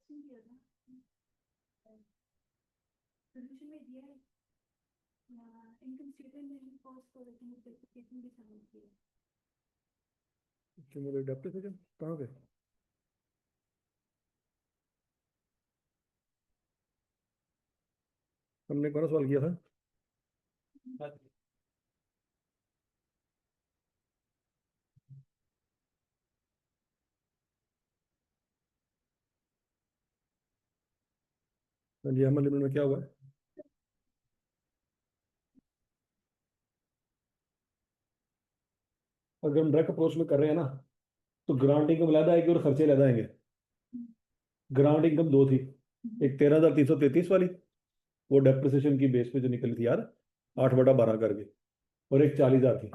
Solution में दिया है इनकम स्टेटमेंट में कॉस्ट को रेप्लिकेशन भी शामिल किया। क्यूमुलेटिव डेप्रिसिएशन कहाँ पे? हमने कौन सा सवाल किया था? जी अमल लिमिट में क्या हुआ है? अगर हम डायरेक्ट अप्रोच में कर रहे हैं ना तो ग्रांट इनकम अलग आएगी और खर्चे अलग आएंगे। ग्रांट इनकम दो थी, एक 13,333 वाली, वो डेप्रिसिएशन की बेस पे जो निकली थी यार 8/12 करके, और एक 40,000 थी।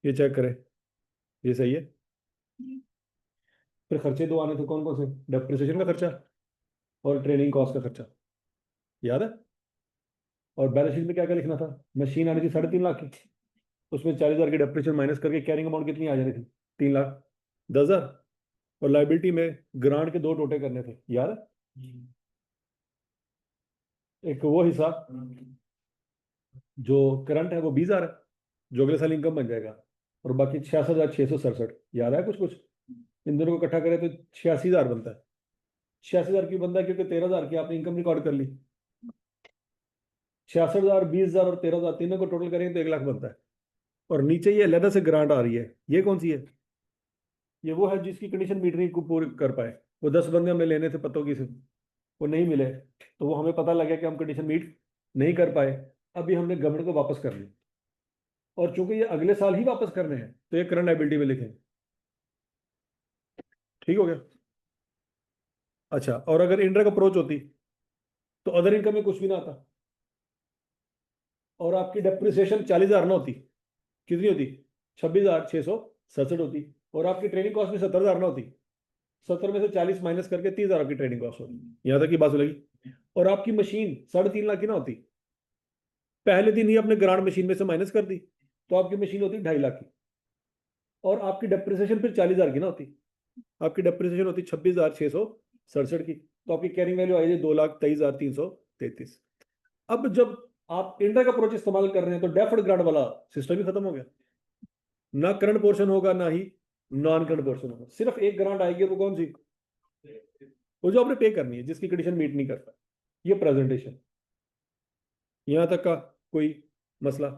ये चेक करें, ये सही है। फिर खर्चे दो आने थे, कौन कौन से? डेप्रिसिएशन का खर्चा और ट्रेनिंग कॉस्ट का खर्चा, याद है? और बैलेंस शीट में क्या क्या लिखना था? मशीन आनी थी 3.5 लाख की, उसमें 40,000 की डेप्रिसिएशन माइनस करके कैरिंग अमाउंट कितनी आ जानी थी? 3,10,000। और लाइबिलिटी में ग्रांट के दो टोटे करने थे, याद है? एक वो हिस्सा जो करंट है वो 20,000 है, जो अगले साल इनकम बन जाएगा, और बाकी 66,667, याद है कुछ कुछ? इन दोनों को इकट्ठा करें तो 86,000 बनता है। 86,000 की बनता है क्योंकि 13,000 की आपने इनकम रिकॉर्ड कर ली। 66,000, 20,000 और 13,000 तीनों को टोटल करेंगे तो 1 लाख बनता है। और नीचे ये अलग से ग्रांट आ रही है, ये कौन सी है? ये वो है जिसकी कंडीशन मीट नहीं पूरी कर पाए। वो 10 बंदे हमें लेने थे पत्तों की से, वो नहीं मिले, तो वो हमें पता लगा कि हम कंडीशन मीट नहीं कर पाए। अभी हमने गवर्नमेंट को वापस कर लिया, और चूंकि ये अगले साल ही वापस करने हैं तो ये करंट लायबिलिटी में लिखें। ठीक हो गया? अच्छा, और अगर इंडायरेक्ट अप्रोच होती तो अदर इनकम में कुछ भी ना आता, और आपकी डेप्रिसिएशन 40,000 ना होती, कितनी होती? 26,667 होती। और आपकी ट्रेनिंग कॉस्ट भी 70,000 ना होती, 70 में से 40 माइनस करके 30,000 आपकी ट्रेनिंग कॉस्ट होती। यहां तक की बात लगी। और आपकी मशीन 3.5 लाख की ना होती, पहले दिन ही अपने ग्रांड मशीन में से माइनस कर दी, तो आपकी मशीन होती 2.5 लाख की। और आपकी डेप्रिसिएशन फिर 40,000 की ना होती, आपकी डेप्रिसिएशन होती 26,667 की, तो आपकी कैरिंग वैल्यू आई 2,23,333। अब जब आप इंडा का अप्रोच इस्तेमाल कर रहे हैं तो डेफर्ड ग्रांट वाला सिस्टम ही खत्म हो गया, ना करंट पोर्शन होगा ना ही नॉन करंट पोर्शन होगा, सिर्फ एक ग्रांट आएगी। वो कौन सी? वो जो आपने पे करनी है, जिसकी कंडीशन मीट नहीं कर पाए। ये प्रेजेंटेशन, यहां तक का कोई मसला?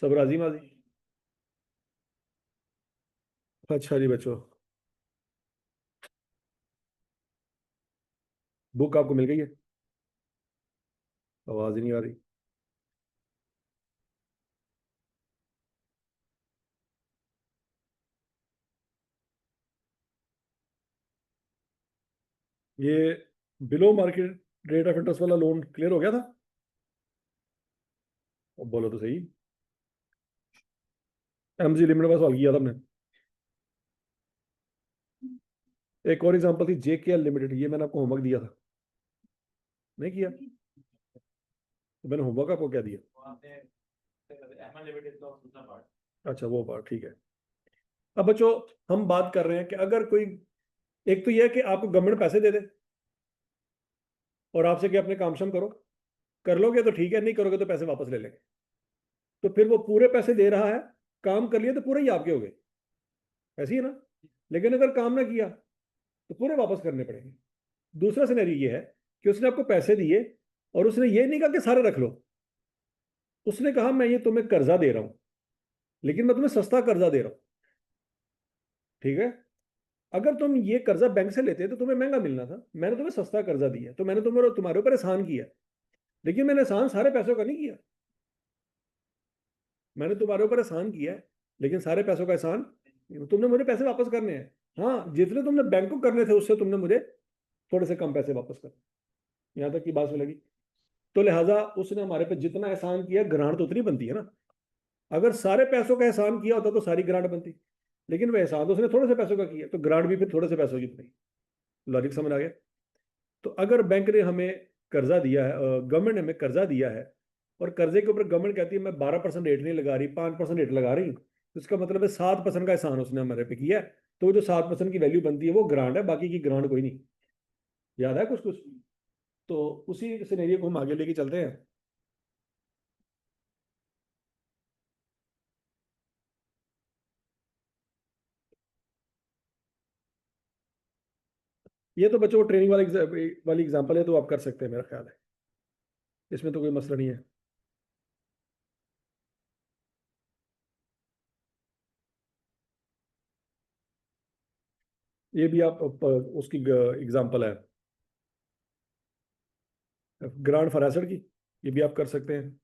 सब राजी माजी? अच्छा जी बच्चों, बुक आपको मिल गई है? आवाज ही नहीं आ रही। ये below market rate of interest वाला लोन क्लियर हो गया था? अब बोलो तो सही। एमजी लिमिटेड का सवाल किया था हमने। एक और एग्जांपल थी जेकेएल लिमिटेड, ये मैंने आपको होमवर्क दिया था, नहीं किया? तो मैंने होमवर्क आपको क्या दिया? अच्छा वो पार्ट ठीक है। अब बच्चों हम बात कर रहे हैं कि अगर कोई, एक तो यह है कि आपको गवर्नमेंट पैसे दे दे और आपसे कि अपने काम शाम करो, कर लोगे तो ठीक है, नहीं करोगे तो पैसे वापस ले लेंगे। तो फिर वो पूरे पैसे दे रहा है, काम कर लिया तो पूरे ही आपके हो गए, ऐसी है ना? लेकिन अगर काम ना किया तो पूरे वापस करने पड़ेंगे। दूसरा सिनेरियो ये है कि उसने आपको पैसे दिए और उसने ये नहीं कहा कि सारे रख लो, उसने कहा मैं ये तुम्हें कर्जा दे रहा हूं, लेकिन मैं तुम्हें सस्ता कर्जा दे रहा हूं, ठीक है? अगर तुम ये कर्जा बैंक से लेते तो तुम्हें महंगा मिलना था, मैंने तुम्हें सस्ता कर्जा दिया, तो मैंने तुम्हारे ऊपर एहसान किया। लेकिन मैंने एहसान सारे पैसों का नहीं किया, मैंने तुम्हारे ऊपर एहसान किया है लेकिन सारे पैसों का एहसान, तुमने मुझे पैसे वापस करने हैं। हाँ, जितने तुमने बैंक को करने थे उससे तुमने मुझे थोड़े से कम पैसे वापस कर। यहाँ तक की बात लगी। तो लिहाजा उसने हमारे पे जितना एहसान किया, ग्रांट तो उतनी बनती है ना। अगर सारे पैसों का एहसान किया होता तो सारी ग्रांट बनती, लेकिन वह एहसान तो उसने थोड़े से पैसों का किया, तो ग्रांट भी फिर थोड़े से पैसों की बनी। लॉजिक समझ आ गया? तो अगर बैंक ने हमें कर्जा दिया है, गवर्नमेंट ने हमें कर्जा दिया है, और कर्जे के ऊपर गवर्नमेंट कहती है मैं 12% रेट नहीं लगा रही, 5% रेट लगा रही हूँ, तो इसका मतलब है 7% का एहसान उसने हमारे पे किया है। तो वो जो 7% की वैल्यू बनती है वो ग्रांट है, बाकी की ग्रांट कोई नहीं। याद है कुछ कुछ? तो उसी सिनेरियो को हम आगे लेके चलते हैं। ये तो बच्चों ट्रेनिंग वाली एग्जांपल है, तो आप कर सकते हैं मेरा ख्याल है, इसमें तो कोई मसला नहीं है। ये भी आप उसकी एग्जांपल है ग्रांट फॉर एसेट की, ये भी आप कर सकते हैं।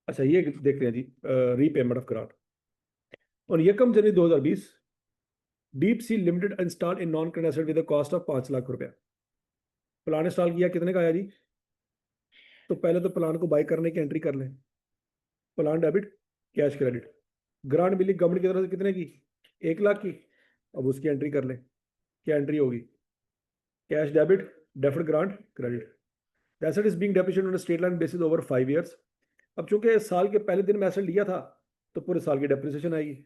अच्छा ये देखते हैं जी, रीपेमेंट ऑफ ग्रांट। और यकम जनवरी 2020 deep sea limited install in non current asset with cost of 5 lakh रुपया। प्लान इंस्टॉल किया, कितने का आया जी? तो पहले तो प्लान को बाय करने की एंट्री कर लें, plant debit cash credit. Grant मिली गवर्नमेंट की तरफ से कितने की? 1 लाख की। अब उसकी एंट्री कर लें, क्या एंट्री होगी? Cash debit, deferred grant credit. The asset is being depreciated on straight line basis over 5 years. अब चूंकि साल के पहले दिन में एसेट लिया था, तो पूरे साल की डेप्रिसिएशन आएगी।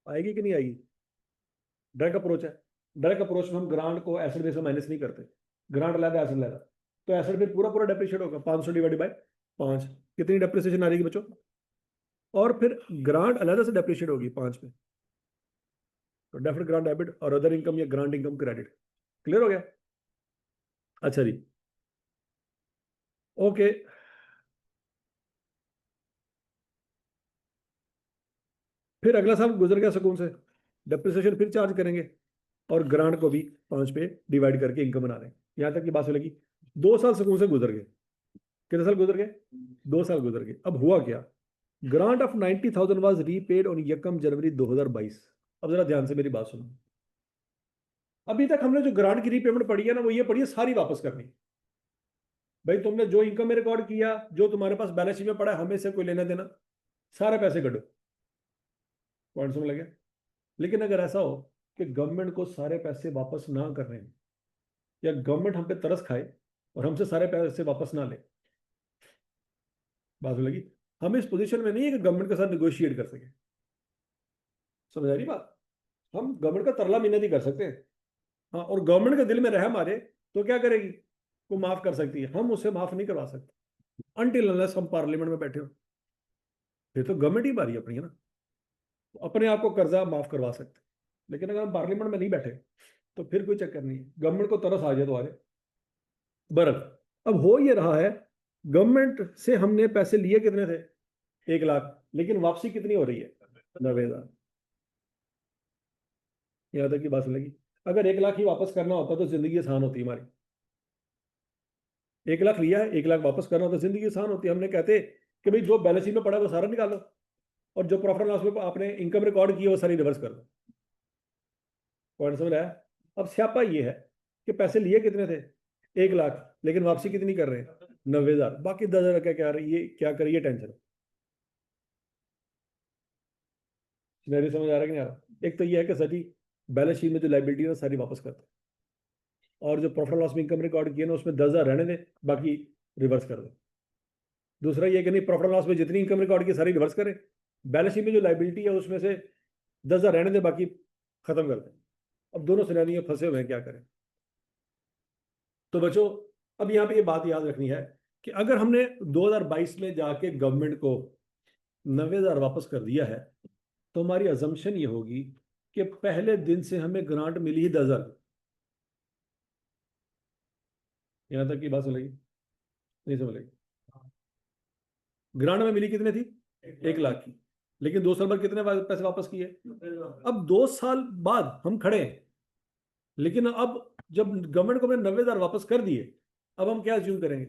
आएगी कि नहीं आएगी? डायरेक्ट अप्रोच है। डायरेक्ट अप्रोच में हम ग्रांट को एसेट में से माइनस नहीं करते, ग्रांट अलग एसेट अलग। तो एसेट फिर पूरा पूरा डेप्रिशिएट होगा, 500 डिवाइडेड बाय 5, कितनी डेप्रिसिएशन आ जाएगी बच्चों? और फिर ग्रांट अलग से डेप्रिशिएट होगी 5 में। तो डेफर्ड ग्रांट डेबिट और अदर इनकम या ग्रांट इनकम क्रेडिट। क्लियर हो गया? अच्छा जी, ओके। फिर अगला साल गुजर गया सुकून से, डेप्रिसिएशन फिर चार्ज करेंगे और ग्रांट को भी 5 पे डिवाइड करके इनकम बना रहे हैं। यहां तक की बात लगी। 2 साल सुकून से गुजर गए। कितने साल गुजर गए? 2 साल गुजर गए। अब हुआ क्या? Grant of 90,000 was repaid on यकम जनवरी 2022। अब जरा ध्यान से मेरी बात सुनो। अभी तक हमने जो ग्रांट की रीपेमेंट पड़ी है ना, वो ये पड़ी है सारी वापस करनी। भाई तुमने जो इनकम में रिकॉर्ड किया, जो तुम्हारे पास बैलेंस शीट में पड़ा है, हमें से कोई लेना देना, सारे पैसे कटो। पॉइंट समझ लगे? लेकिन अगर ऐसा हो कि गवर्नमेंट को सारे पैसे वापस ना करने, या गवर्नमेंट हम पे तरस खाए और हमसे सारे पैसे वापस ना ले, बात समझ लगी? हम इस पोजीशन में नहीं है कि गवर्नमेंट के साथ नेगोशिएट कर सके। समझ आ रही बात? हम गवर्नमेंट का तरला मिन्नत कर सकते हैं, हाँ, और गवर्नमेंट के दिल में रहम आ जाए तो क्या करेगी? वो माफ कर सकती है, हम उसे माफ नहीं करवा सकते अनटिल अनलेस हम पार्लियामेंट में बैठे हो। फिर तो गवर्नमेंट ही बारी अपनी है ना, तो अपने आप को कर्जा माफ करवा सकते। लेकिन अगर हम पार्लियामेंट में नहीं बैठे, तो फिर कोई चक्कर नहीं है, गवर्नमेंट को तरस आ जाए तो आ जाए। बरक अब हो ये रहा है, गवर्नमेंट से हमने पैसे लिए कितने थे? 1 लाख, लेकिन वापसी कितनी हो रही है? 90,000। यहाँ तक की बात लगी। अगर 1 लाख ही वापस करना होता तो जिंदगी आसान होती हमारी। 1 लाख लिया है, 1 लाख वापस करना होता, जिंदगी आसान होती। हमने कहते कि भाई जो बैलेंस शीट में पड़ा है वो सारा निकालो, और जो प्रॉफिट लॉस में आपने इनकम रिकॉर्ड की है वो सारी रिवर्स कर दो। पॉइंट समझ आया? अब स्यापा ये है कि पैसे लिए कितने थे? 1 लाख, लेकिन वापसी कितनी कर रहे हैं? 90,000। बाकी 10,000 क्या क्या ये क्या करिए, टेंशन। मेरी समझ आ रहा है कि नहीं आ रहा? एक तो ये है कि सची बैलेंस शीट में जो लाइबिलिटी है वो सारी वापस करते हैं, और जो प्रॉफिट लॉस में इनकम रिकॉर्ड किए ना उसमें 10,000 रहने दें, बाकी रिवर्स कर दो। दूसरा ये कि नहीं, प्रॉफिट लॉस में जितनी इनकम रिकॉर्ड की सारी रिवर्स करें, बैलेंस शीट में जो लाइबिलिटी है उसमें से 10,000 रहने दें, बाकी खत्म कर दें। अब दोनों सिनेरियो फंसे हुए हैं, क्या करें? तो बच्चों, अब यहाँ पे ये बात याद रखनी है कि अगर हमने 2022 में जाके गवर्नमेंट को 90,000 वापस कर दिया है, तो हमारी अजम्पशन ये होगी कि पहले दिन से हमें ग्रांट मिली ही 10,000। यहां तक की बात समझ लगी? नहीं समझ लगी? ग्रांट में मिली कितने थी? 1 लाख की, लेकिन 2 साल बाद कितने पैसे वापस किए? अब 2 साल बाद हम खड़े हैं, लेकिन अब जब गवर्नमेंट को हमने 90,000 वापस कर दिए, अब हम क्या अज्यूम करेंगे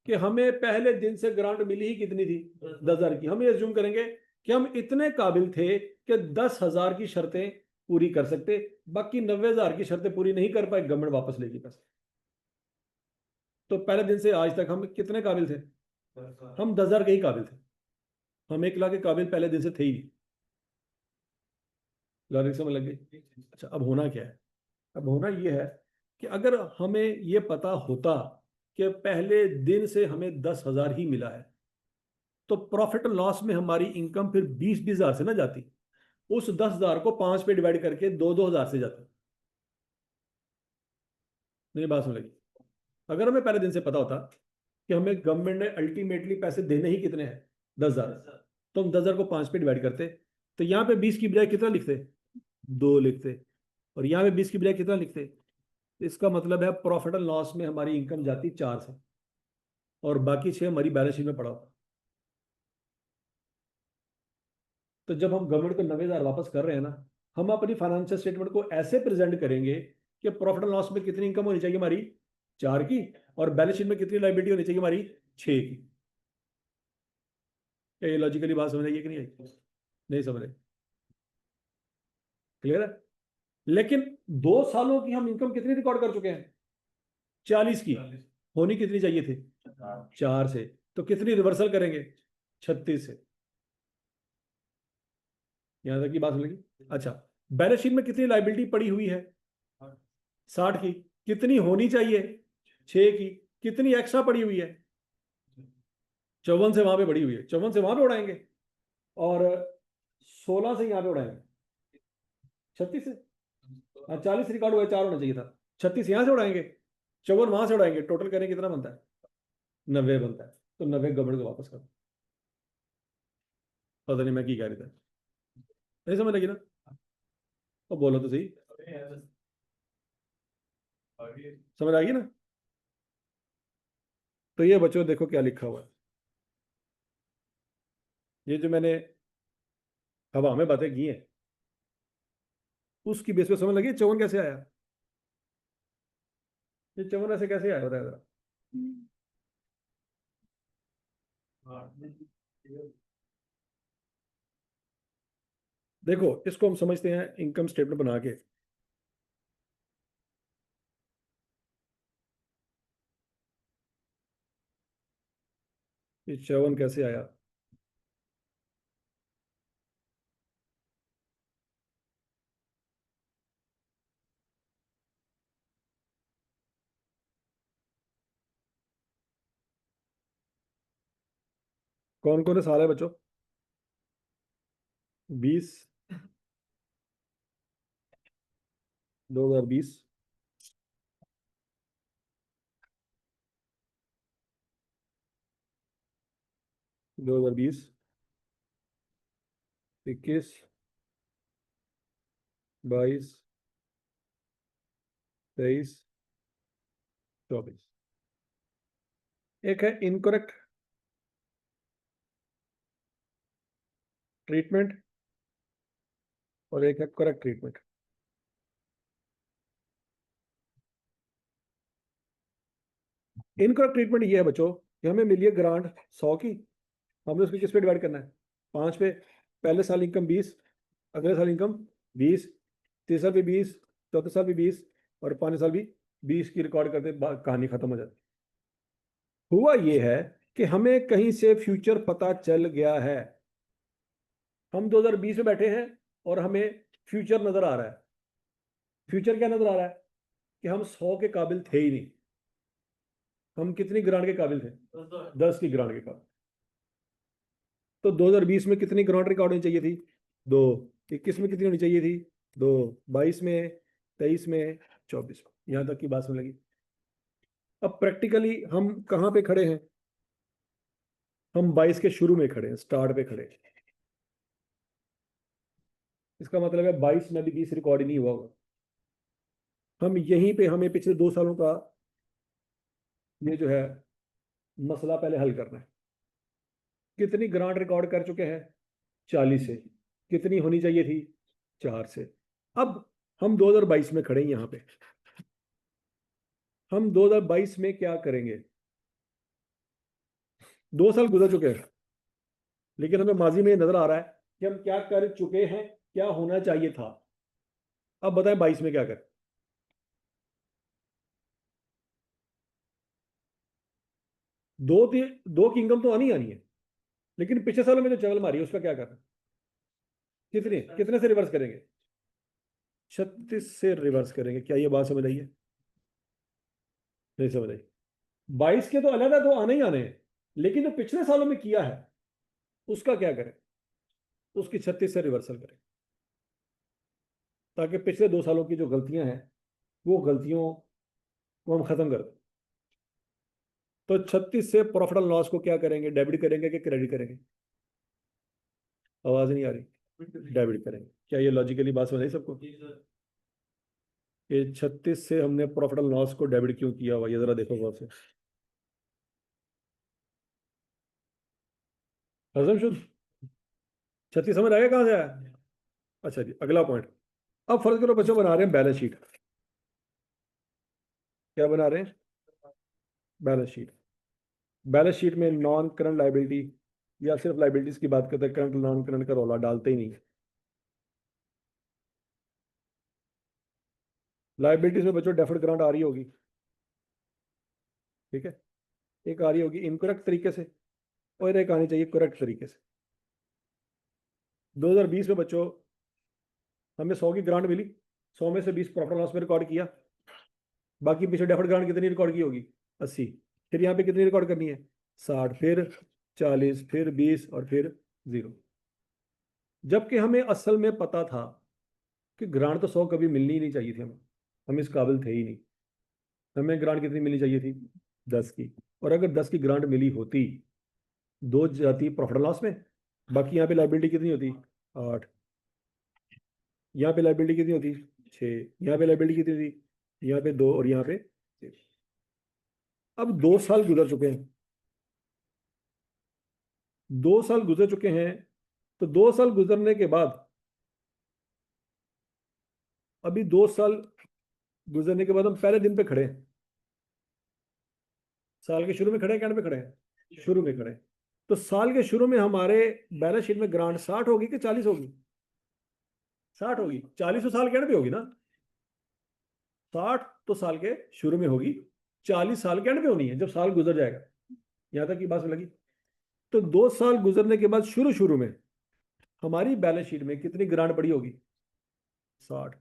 कि हमें पहले दिन से ग्रांट मिली ही कितनी थी? 10,000 की। हम ये अज्यूम करेंगे कि हम इतने काबिल थे कि 10,000 की शर्तें पूरी कर सकते, बाकी 90,000 की शर्तें पूरी नहीं कर पाए, गवर्नमेंट वापस लेगी पैसे। तो पहले दिन से आज तक हम कितने काबिल थे? हम 10,000 के ही काबिल थे, हम 1 लाख के काबिल पहले दिन से थे ही नहीं। लॉजिक समझ लग गई? अच्छा, अब होना क्या है? अब होना यह है कि अगर हमें यह पता होता कि पहले दिन से हमें 10,000 ही मिला है, तो प्रॉफिट एंड लॉस में हमारी इनकम फिर 20,000 से ना जाती, उस 10,000 को 5 पे डिवाइड करके 2,000 से जाती। मेरी बात सुन लगी? अगर हमें पहले दिन से पता होता कि हमें गवर्नमेंट ने अल्टीमेटली पैसे देने ही कितने हैं, 10,000, तो हम 10,000 को 5 पे डिवाइड करते, तो यहाँ पे 20 की बजाय कितना लिखते, 2 लिखते, और यहाँ पे 20 की बजाय कितना लिखते। इसका मतलब है प्रॉफिट एंड लॉस में हमारी इनकम जाती 4 से, और बाकी 6 हमारी बैलेंस शीट में पड़ा होता। तो जब हम गवर्नमेंट को 90,000 वापस कर रहे हैं ना, हम अपनी फाइनेंशियल स्टेटमेंट को ऐसे प्रेजेंट करेंगे कि प्रॉफिट एंड लॉस में कितनी इनकम होनी चाहिए हमारी, 4 की, और बैलेंस शीट में कितनी लायबिलिटी होनी चाहिए हमारी, 6 की। क्या ये लॉजिकली बात समझ आई कि नहीं आई? नहीं समझ आई? क्लियर है? लेकिन 2 सालों की हम इनकम कितनी रिकॉर्ड कर चुके हैं, 40 की। होनी कितनी चाहिए थी, 4 से, तो कितनी रिवर्सल करेंगे, 36 से। यहां तक की बात लगी? अच्छा, बैलेंस शीट में कितनी लाइबिलिटी पड़ी हुई है, 60 की। कितनी होनी चाहिए, 6 की। कितनी एक्स्ट्रा पड़ी हुई है, 54 से वहां पे पड़ी हुई है, 54 से वहां पे उड़ाएंगे, और 16 से यहां पे उड़ाएंगे, 36 से। हाँ, 40 रिकॉर्ड हुआ, 4 होना चाहिए था, 36 यहां से उड़ाएंगे, 54 वहां से उड़ाएंगे, टोटल करें कितना बनता है, 90 बनता है। तो 90 गवर्नमेंट को वापस कर। पता नहीं मैं की कह रही था, नहीं समझ लगी ना? तो बोलो तो सही, समझ आ गई ना? तो ये बच्चों देखो क्या लिखा हुआ है, ये जो मैंने हवा में बातें की हैं, उसकी बेस पे समझ लगी 54 कैसे आया, ये 54 ऐसे कैसे आया, बताया जरा। देखो इसको हम समझते हैं इनकम स्टेटमेंट बना के। ये 54 कैसे आया, कौन कौन से साल है बच्चों, 20, 2020, 2020, 21, 22, 23, 24। एक है इनकरेक्ट ट्रीटमेंट और एक है करेक्ट ट्रीटमेंट। इनकरेक्ट ट्रीटमेंट ये है बच्चों कि हमें मिली है ग्रांट 100 की, हमें उसको किस पे डिवाइड करना है, 5 पे। पहले साल इनकम 20, अगले साल इनकम 20, तीसरे साल भी 20, चौथे साल भी 20, और 5वें साल भी 20 की रिकॉर्ड करते कहानी खत्म हो जाती। हुआ ये है कि हमें कहीं से फ्यूचर पता चल गया है, हम 2020 में बैठे हैं और हमें फ्यूचर नजर आ रहा है। फ्यूचर क्या नजर आ रहा है कि हम 100 के काबिल थे ही नहीं, हम कितनी ग्रांट के काबिल थे, 10 की ग्रांट के काबिल। तो 2020 में कितनी ग्रांट रिकॉर्ड होनी चाहिए थी, 2। 21 में कितनी होनी चाहिए थी, 2। 22 में, 23 में, 24 में। यहां तक की बात सुन लगी? अब प्रैक्टिकली हम कहाँ पे खड़े हैं, हम 22 के शुरू में खड़े हैं, स्टार्ट पे खड़े हैं। इसका मतलब है 22 में भी 20 रिकॉर्ड ही नहीं हुआ होगा। हम यहीं पे हमें पिछले 2 सालों का ये जो है मसला पहले हल करना है। कितनी ग्रांट रिकॉर्ड कर चुके हैं, 40 से। कितनी होनी चाहिए थी, 4 से। अब हम 2022 में खड़े हैं यहाँ पे, हम 2022 में क्या करेंगे। 2 साल गुजर चुके हैं, लेकिन हमें माजी में नजर आ रहा है कि हम क्या कर चुके हैं, क्या होना चाहिए था। अब बताएं 22 में क्या करें। दो की इनकम तो आनी आनी है, लेकिन पिछले सालों में जो चगल मारी है उसका क्या करना। कितने कितने से रिवर्स करेंगे, 36 से रिवर्स करेंगे। क्या ये बात समझ आई है? नहीं समझ आई? 22 के तो अलग है, तो आने ही आने हैं, लेकिन जो पिछले सालों में किया है उसका क्या करें, उसकी 36 से रिवर्सल करें, ताकि पिछले 2 सालों की जो गलतियां हैं वो गलतियों को हम खत्म कर दें। तो 36 से प्रॉफिट एंड लॉस को क्या करेंगे, डेबिट करेंगे कि क्रेडिट करेंगे? आवाज नहीं आ रही। डेबिट करेंगे। क्या ये लॉजिकली बात समझ आई सबको? ये 36 से हमने प्रॉफिट एंड लॉस को डेबिट क्यों किया हुआ, ये जरा देखो गौर से। हजम शुद्ध 36 समझ आ गया कहां से आया? अच्छा जी, अगला पॉइंट। अब फर्ज करो बच्चों बना रहे हैं बैलेंस शीट। क्या बना रहे हैं? Balance sheet. बैलेंस शीट में नॉन करंट लाइबिलिटी या सिर्फ लाइबिलिटीज की बात करते हैं, करंट नॉन करंट का रौला डालते ही नहीं। लाइबिलिटीज में बच्चों डेफर्ड ग्रांट आ रही होगी, ठीक है, एक आ रही होगी इनकरेक्ट तरीके से और एक आनी चाहिए करेक्ट तरीके से। 2020 में बच्चों हमें 100 की ग्रांट मिली, 100 में से 20 प्रॉफिट लॉस में रिकॉर्ड किया, बाकी पीछे डेफर्ड ग्रांट कितनी रिकॉर्ड की होगी? 80। फिर यहाँ पे कितनी रिकॉर्ड करनी है? 60, फिर 40, फिर 20 और फिर 0। जबकि हमें असल में पता था कि ग्रांट तो 100 कभी मिलनी ही नहीं चाहिए थी, हमें, हम इस काबिल थे ही नहीं। हमें ग्रांट कितनी मिलनी चाहिए थी? 10 की। और अगर 10 की ग्रांट मिली होती, 2 जाती प्रॉफिट लॉस में, बाकी यहाँ पे लाइबिलिटी कितनी होती? 8। यहाँ पे लाइबिलिटी कितनी होती? 6। यहाँ पे लाइबिलिटी कितनी होती? यहाँ पे 2 और यहाँ पे 6। अब 2 साल गुजर चुके हैं, 2 साल गुजर चुके हैं, तो 2 साल गुजरने के बाद, अभी 2 साल गुजरने के बाद हम पहले दिन पे खड़े हैं। साल के शुरू में खड़े हैं, एंड पे खड़े हैं? शुरू में खड़े हैं। तो साल के शुरू में हमारे बैलेंस शीट में ग्रांट 60 होगी कि 40 होगी? 60 होगी। 40 तो साल के एंड पे होगी ना। 60 तो साल के शुरू में होगी, 40 साल के एंड पे होनी है जब साल गुजर जाएगा। यहां तक की बात लगी? तो 2 साल गुजरने के बाद शुरू शुरू में हमारी बैलेंस शीट में कितनी ग्रांट पड़ी होगी? 60।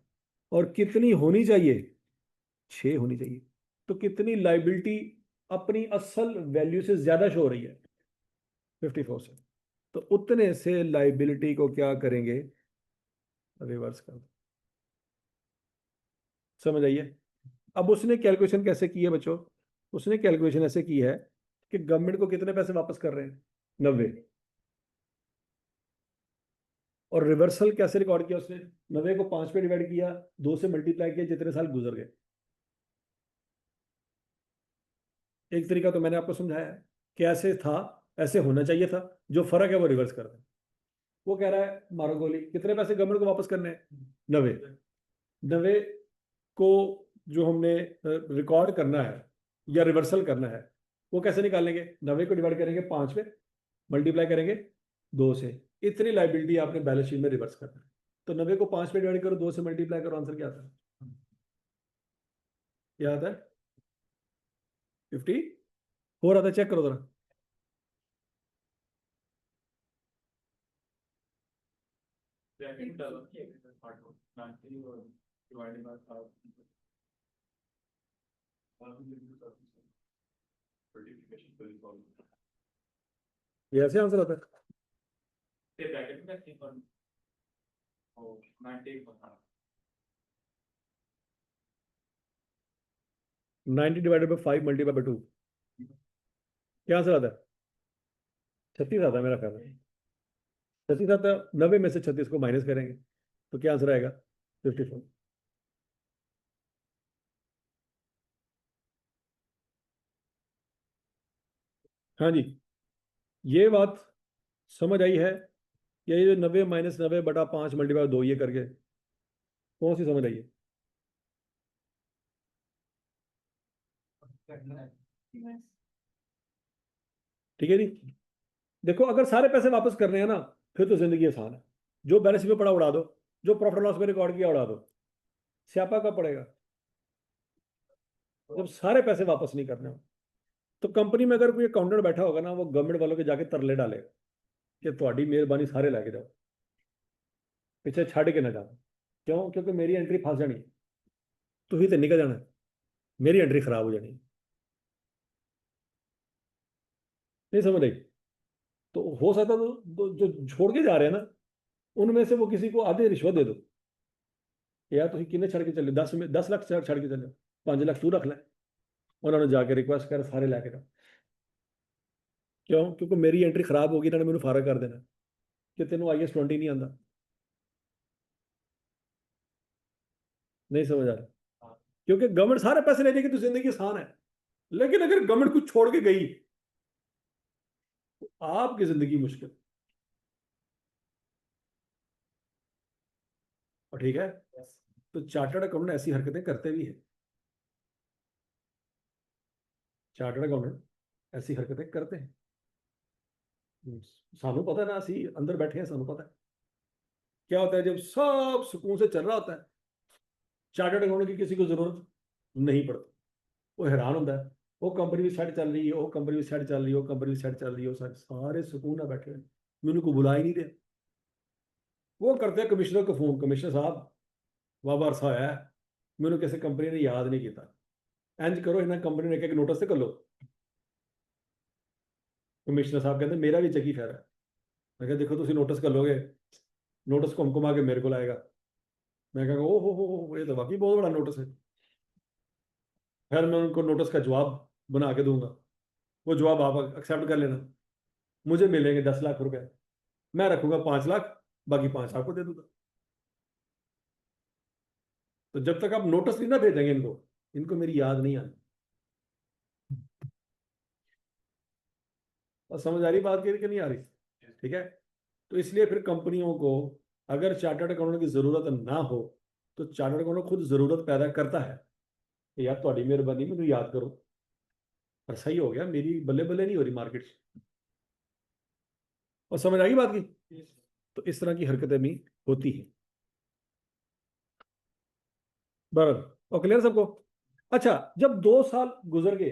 और कितनी होनी चाहिए? 6 होनी चाहिए। तो कितनी लाइबिलिटी अपनी असल वैल्यू से ज्यादा शो हो रही है? 54 से। तो उतने से लाइबिलिटी को क्या करेंगे? रिवर्स कर दो। समझ आइए? अब उसने कैलकुलेशन कैसे की है बच्चों? उसने कैलकुलेशन ऐसे की है कि गवर्नमेंट को कितने पैसे वापस कर रहे हैं? 90। और रिवर्सल कैसे रिकॉर्ड किया उसने? 90 को 5 पे डिवाइड किया, 2 से मल्टीप्लाई किया, जितने साल गुजर गए। एक तरीका तो मैंने आपको समझाया है कि ऐसे था, ऐसे होना चाहिए था, जो फर्क है वो रिवर्स कर दें। वो कह रहा है मारो गोली, कितने पैसे गवर्नमेंट को वापस करने हैं? 90। 90 को जो हमने रिकॉर्ड करना है या रिवर्सल करना है, वो कैसे निकालेंगे? 90 को डिवाइड करेंगे 5 पे, मल्टीप्लाई करेंगे 2 से, इतनी लाइबिलिटी आपने बैलेंस शीट में रिवर्स करना है। तो 90 को 5 पे डिवाइड करो, 2 से मल्टीप्लाई करो, आंसर क्या आता है? क्या आता है? 54 आता है। चेक करो जरा। ये ऐसे आंसर आता है? 90 डिवाइडेड बाई 5 मल्टीप्लाई बाई 2, क्या आंसर आता है? 36 आता है मेरा ख्याल है। 36 आता है। 90 में से 36 को माइनस करेंगे तो क्या आंसर आएगा? 54। हाँ जी, ये बात समझ आई है? या ये जो 90 माइनस 90 बटा 5 मल्टीप्लाई 2 ये करके, कौन सी समझ आई है? बस। ठीक है जी। देखो, अगर सारे पैसे वापस करने हैं ना, फिर तो जिंदगी आसान है। जो बैलेंस में पड़ा उड़ा दो, जो प्रॉफिट लॉस में रिकॉर्ड किया उड़ा दो। स्यापा कब पड़ेगा? जब सारे पैसे वापस नहीं करने हो। तो कंपनी में अगर कोई अकाउंटेंट बैठा होगा ना, वो गवर्नमेंट वालों के जाके तरले डालेगा कि ਤੁਹਾਡੀ ਮਿਹਰਬਾਨੀ सारे लेके जाओ, पीछे छड़ के ना जाओ। क्यों? क्योंकि मेरी एंट्री फंस जानी है, तुम तो निकल जाना, मेरी एंट्री खराब हो जानी। नहीं समझ रही? तो हो सकता है जो छोड़ के जा रहे हैं ना, उनमें से वो किसी को आधे रिश्वत दे दो, यार तुम किन्ने छड़ के चले, 10 लाख छड़ के चले, 5 लाख तू रख ले। उन्होंने जाके रिक्वेस्ट कर सारे लैके जाओ। क्यों? क्योंकि मेरी एंट्री खराब होगी, इन्होंने मैंने फारग कर देना कि तेनों IS-20 नहीं आता। नहीं समझ आ रहा? क्योंकि गवर्नमेंट सारे पैसे ले जाएगी तो जिंदगी आसान है, लेकिन अगर गवर्नमेंट कुछ छोड़ के गई तो आपकी जिंदगी मुश्किल। और ठीक है, तो चार्टर्ड अकाउंटेंट ऐसी हरकतें करते भी है। चार्टर्ड अकाउंटेंट ऐसी हरकतें करते हैं। सानू पता है ना, असी अंदर बैठे हैं, सानू पता है क्या होता है जब सब सुकून से चल रहा होता है, चार्टर्ड अकाउंटेंट की किसी को जरूरत नहीं पड़ती। वो हैरान होता है, वो कंपनी भी सेट चल रही है, वो कंपनी भी सेट चल रही है, वो कंपनी भी सेट चल रही है, वो सारे सुकून ना बैठे हुए, मैंने को बुला ही नहीं रहे। वो करते हैं कमिश्नर को फोन, कमिश्नर साहब वाह अरसा है, मैंने किसी कंपनी ने याद नहीं किया, इंज करो इन्हें कंपनी ने एक नोटिस से कर लो। कमिश्नर साहब कहते मेरा भी चकी खैर है। मैं कहा देखो तुम नोटिस कर लोगे, नोटिस को हमको आके मेरे को लाएगा। मैं कहा ओ हो, ये तो वाकई बहुत बड़ा नोटिस है। फिर मैं उनको नोटिस का जवाब बना के दूंगा, वो जवाब आप एक्सेप्ट कर लेना, मुझे मिलेंगे 10 लाख रुपए, मैं रखूंगा 5 लाख, बाकी 5 आपको दे दूंगा। तो जब तक आप नोटिस नहीं ना भेजेंगे इनको, इनको मेरी याद नहीं आनी। और समझ आ रही बात कि नहीं आ रही? ठीक है। तो इसलिए फिर कंपनियों को अगर चार्टर्ड अकाउंटेंट की जरूरत ना हो, तो चार्टर्ड अकाउंटेंट खुद जरूरत पैदा करता है कि यार थोड़ी मेहरबानी मैंने याद करो। और सही हो गया, मेरी बल्ले बल्ले नहीं हो रही मार्केट। और समझ आई बात की? तो इस तरह की हरकतें भी होती है। बराबर और क्लियर सबको? अच्छा, जब 2 साल गुजर गए,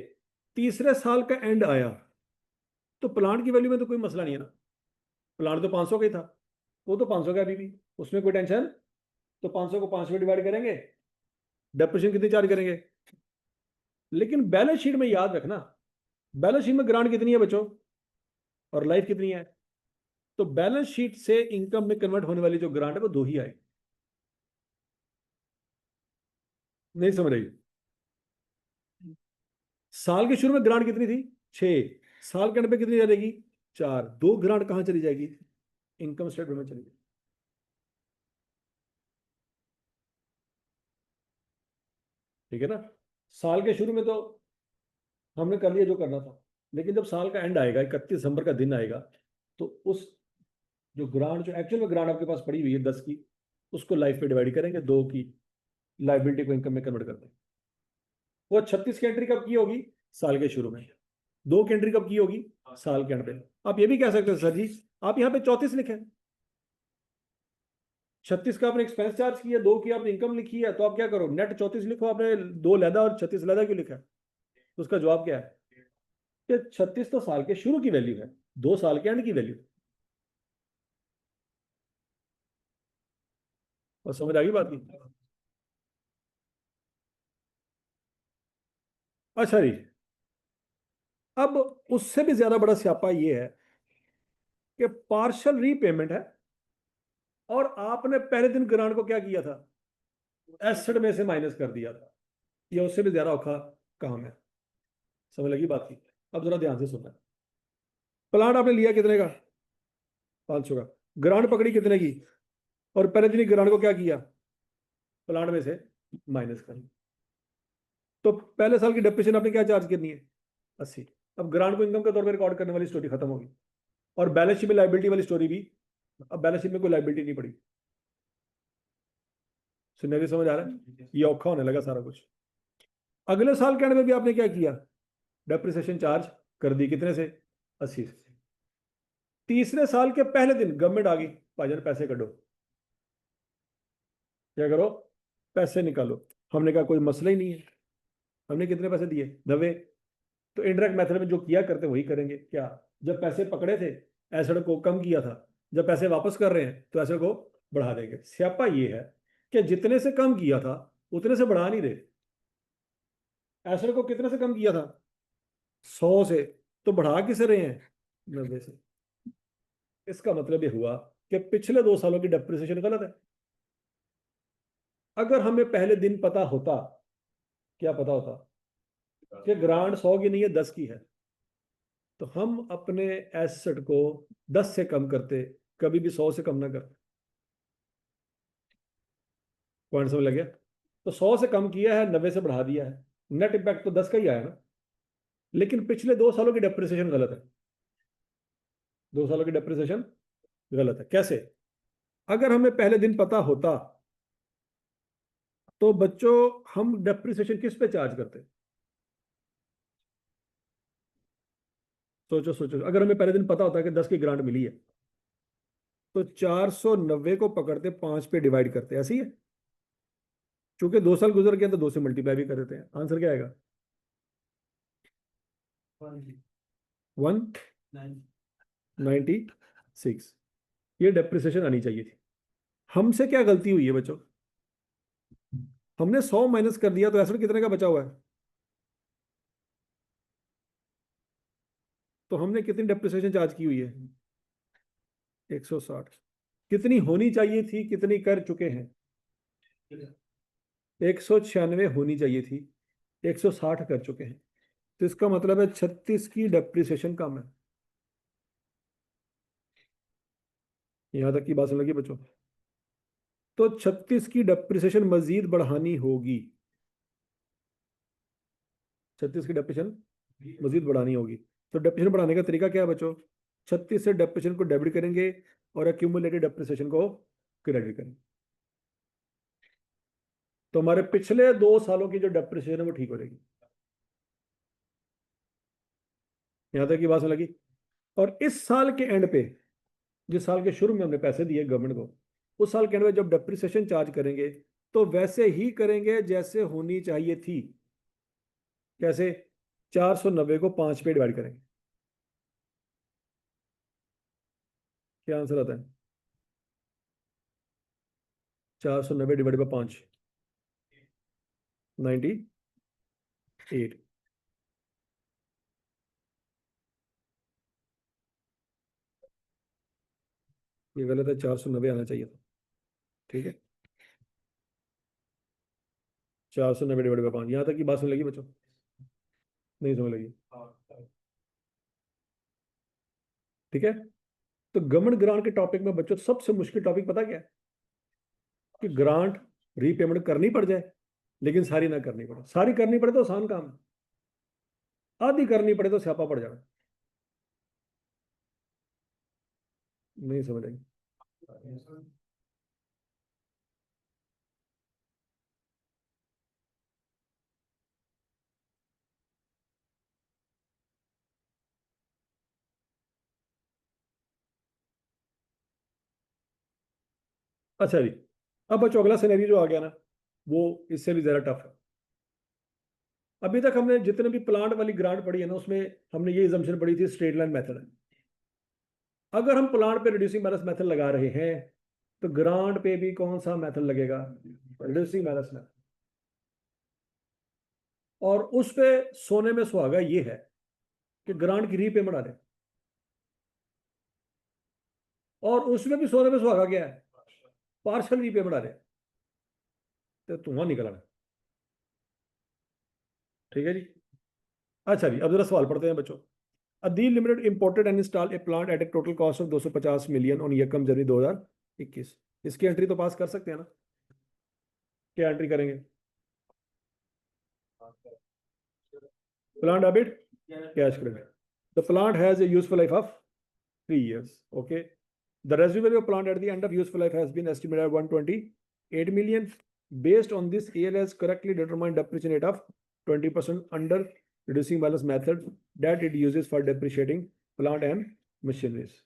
तीसरे साल का एंड आया, तो प्लांट की वैल्यू में तो कोई मसला नहीं है ना। प्लांट तो 500 का ही था, वो तो 500 का अभी भी, उसमें कोई टेंशन। तो 500 को 5 में डिवाइड करेंगे, डेप्रिसिएशन कितनी चार्ज करेंगे। लेकिन बैलेंस शीट में याद रखना, बैलेंस शीट में ग्रांट कितनी है बच्चों, और लाइफ कितनी है। तो बैलेंस शीट से इनकम में कन्वर्ट होने वाली जो ग्रांट है वो 2 ही आएगी। नहीं समझ रही? साल के शुरू में ग्रांट कितनी थी? 6। साल के एंड पे कितनी जाएगी? 4। 2 ग्रांट कहां चली जाएगी? इनकम स्टेटमेंट में चली जाएगी। ठीक है ना? साल के शुरू में तो हमने कर लिया जो करना था, लेकिन जब साल का एंड आएगा, 31 दिसंबर का दिन आएगा, तो उस जो ग्रांट, जो एक्चुअल में ग्रांट आपके पास पड़ी हुई है 10 की, उसको लाइफ पे डिवाइड करेंगे, 2 की लाइबिलिटी को इनकम में कन्वर्ट कर देंगे। वो 36 की एंट्री कब की होगी? साल के शुरू में। 2 की एंट्री कब की होगी? साल के एंड पे। आप ये भी कह सकते हैं सर जी, आप यहाँ पे 34 लिखे, 36 का आपने एक्सपेंस चार्ज किया, 2 की आपने इनकम लिखी है, तो आप क्या करो, नेट 34 लिखो। आपने 2 लैदा और 36 लैदा क्यों लिखा है? तो उसका जवाब क्या है कि 36 तो साल के शुरू की वैल्यू है, 2 साल के एंड की वैल्यू। और समझ आ गई बात की? अच्छा जी, अब उससे भी ज्यादा बड़ा स्यापा ये है कि पार्शल रीपेमेंट है, और आपने पहले दिन ग्रांट को क्या किया था? एसेट में से माइनस कर दिया था। ये उससे भी ज्यादा औखा काम है। समझ लगी बात की? अब जरा ध्यान से सुनना। प्लांट आपने लिया कितने का? 500 का। ग्रांट पकड़ी कितने की? और पहले दिन ही ग्रांट को क्या किया? प्लांट में से माइनस कर। तो पहले साल की डेप्रिसिएशन आपने क्या चार्ज करनी है? 80। अब ग्रांट को इनकम के तौर पर रिकॉर्ड करने वाली स्टोरी खत्म होगी, और बैलेंस शीट में लाइबिलिटी वाली स्टोरी भी, अब बैलेंस शीट में कोई लाइबिलिटी नहीं पड़ी। सुनने भी समझ आ रहा है? ये औखा होने लगा सारा कुछ। अगले साल के एंड में भी आपने क्या किया? डेप्रिसिएशन चार्ज कर दी, कितने से? 80 से। तीसरे साल के पहले दिन गवर्नमेंट आ गई, भाईजान पैसे कटो, क्या करो? पैसे निकालो। हमने कहा कोई मसला ही नहीं है, हमने कितने पैसे दिए? 90। तो इंडायरेक्ट मेथड में जो किया करते वही करेंगे। क्या? जब पैसे पकड़े थे, एसेट को कम किया था, जब पैसे वापस कर रहे हैं तो एसेट को बढ़ा देंगे। स्यापा ये है कि जितने से कम किया था उतने से बढ़ा नहीं रहे। एसेट को कितने से कम किया था? 100 से। तो बढ़ा किसे रहे हैं? 90 से। इसका मतलब ये हुआ कि पिछले 2 सालों की डेप्रिसिएशन गलत है। अगर हमें पहले दिन पता होता, क्या पता होता कि ग्रांट 100 की नहीं है 10 की है, तो हम अपने एसेट को 10 से कम करते, कभी भी 100 से कम ना करते। पॉइंट समझ लग गया? तो 100 से कम किया है, 90 से बढ़ा दिया है, नेट इम्पैक्ट तो 10 का ही आया ना। लेकिन पिछले 2 सालों की डेप्रिसिएशन गलत है। 2 सालों की डेप्रिसिएशन गलत है। कैसे? अगर हमें पहले दिन पता होता तो बच्चों हम डेप्रिसिएशन किस पे चार्ज करते? सोचो सोचो, अगर हमें पहले दिन पता होता कि 10 की ग्रांट मिली है, तो 490 को पकड़ते 5 पे डिवाइड करते, ऐसी है। चूंकि 2 साल गुजर गए तो 2 से मल्टीप्लाई भी कर देते हैं। आंसर क्या आएगा? 196। ये डेप्रिसिएशन आनी चाहिए थी। हमसे क्या गलती हुई है बच्चों? हमने 100 माइनस कर दिया, तो एसेट कितने का बचा हुआ है? तो हमने कितनी डेप्रिसिएशन चार्ज की हुई है? 160। कितनी होनी चाहिए थी, कितनी कर चुके हैं? 196 होनी चाहिए थी, 160 कर चुके हैं। तो इसका मतलब है 36 की डेप्रिसिएशन कम है। यहां तक की बात समझ लगी बच्चों? तो 36 की डेप्रिसिएशन मजीद बढ़ानी होगी। 36 की डेप्रिसिएशन मजीद बढ़ानी होगी। तो डेप्रिसिएशन बढ़ाने का तरीका क्या है बच्चों? 36 से डेप्रिसिएशन को डेबिट करेंगे और एक्यूमुलेटेड डेप्रिसिएशन को क्रेडिट करेंगे। तो हमारे पिछले 2 सालों की जो डेप्रिसिएशन है वो ठीक हो जाएगी। यहां तक की बात समझ लगी? और इस साल के एंड पे, जिस साल के शुरू में हमने पैसे दिए गवर्नमेंट को, उस साल के एंड में जब डेप्रिसिएशन चार्ज करेंगे तो वैसे ही करेंगे जैसे होनी चाहिए थी। कैसे? 490 को 5 पे डिवाइड करेंगे। क्या आंसर आता है? 490 डिवाइड बाई 5, 98। ये गलत है, 490 आना चाहिए था। ठीक है, 490 डिवाइड बाई 5। यहां तक की बात सुन लगी बच्चों? नहीं समझ लगी? ठीक है। तो गवर्नमेंट ग्रांट के टॉपिक में बच्चों सबसे मुश्किल टॉपिक पता क्या है? कि ग्रांट रीपेमेंट करनी पड़ जाए, लेकिन सारी ना करनी पड़े। सारी करनी पड़े तो आसान काम है, आधी करनी पड़े तो स्यापा पड़ जाए। नहीं समझ आई? अच्छा जी, अब बच्चों अगला सिनेरियो जो आ गया ना, वो इससे भी ज्यादा टफ है। अभी तक हमने जितने भी प्लांट वाली ग्रांट पढ़ी है ना, उसमें हमने ये इजम्पशन पढ़ी थी स्ट्रेट लाइन मेथड है। अगर हम प्लांट पे रिड्यूसिंग बैलेंस मेथड लगा रहे हैं, तो ग्रांट पे भी कौन सा मेथड लगेगा? Reducing balance method. और उस पे सोने में सुहागा ये है कि ग्रांट की रीपेमेंट आ रही है। और उसमें भी सोने में सुहागा क्या है? पार्शल रीपेमेंट आ रहे हैं। तो धुआं निकल आना। ठीक है जी। अच्छा जी, अब जरा सवाल पढ़ते हैं बच्चों। Adeel limited imported and install A plant at A total cost of 250 million on यकम जनवरी 2021। इसकी एंट्री तो पास कर सकते हैं ना? क्या एंट्री करेंगे? Plant debit, cash credit. The plant has a useful life of 3 years. Okay. The residual value of plant at the end of useful life has been estimated at 128 million. Based on this, AL has correctly determined depreciation rate of 20% under reducing balance method that it uses for depreciating plant and machineries.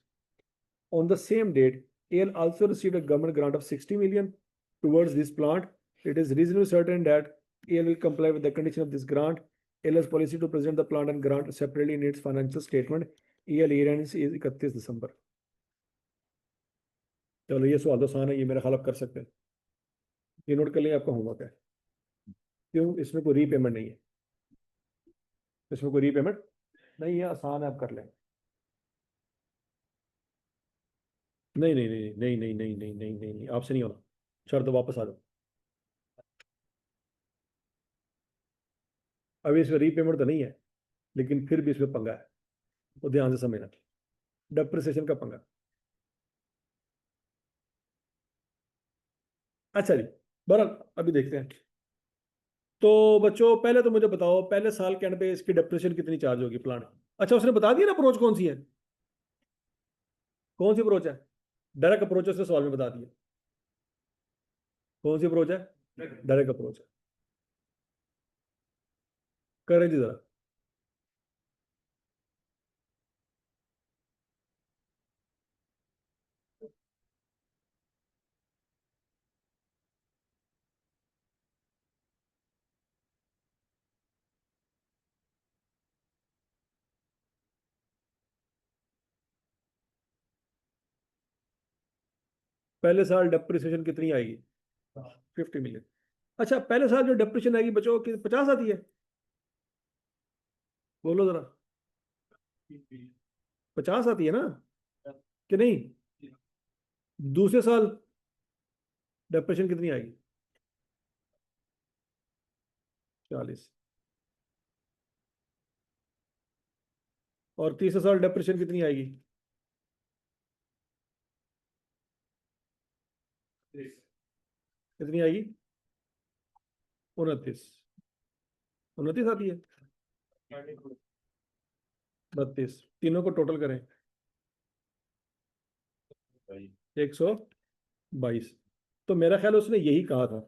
On the same date, AL also received a government grant of 60 million towards this plant. It is reasonably certain that AL will comply with the condition of this grant. AL has policy to present the plant and grant separately in its financial statement. AL year ends is 31 दिसंबर। चलो ये सवाल तो आसान है, ये मेरा ख्याल आप कर सकते हैं। ये नोट कर लें, आपका होमवर्क है। क्यों? इसमें कोई रीपेमेंट नहीं है, इसमें कोई रीपेमेंट नहीं है, आसान है, आप कर लें। नहीं नहीं नहीं नहीं नहीं नहीं नहीं नहीं नहीं नहीं, आपसे नहीं होना। छोड़ दो, वापस आ जाओ। अभी इसमें रीपेमेंट तो नहीं है, लेकिन फिर भी इसमें पंगा है, वो ध्यान से समझना। डेप्रिसिएशन का पंगा। अच्छा जी, बहरहाल अभी देखते हैं। तो बच्चों पहले तो मुझे बताओ, पहले साल के एंड पे इसकी डेप्रिसिएशन कितनी चार्ज होगी प्लान। अच्छा, उसने बता दिया ना अप्रोच कौन सी है। कौन सी अप्रोच है? डायरेक्ट अप्रोच उसने सवाल में बता दिया। कौन सी अप्रोच है? डायरेक्ट अप्रोच है। करें जी जरा। पहले साल डेप्रिसिएशन कितनी आएगी? 50 मिलियन। अच्छा, पहले साल जो डेप्रिसिएशन आएगी बच्चों की 50 आती है? बोलो जरा। 50 आती है ना, कि नहीं? दूसरे साल डेप्रिसिएशन कितनी आएगी? 40। और तीसरे साल डेप्रिसिएशन कितनी आएगी? कितनी आएगी? 29। 29 आती है। 32, तीनों को टोटल करें 122। तो मेरा ख्याल उसने यही कहा था।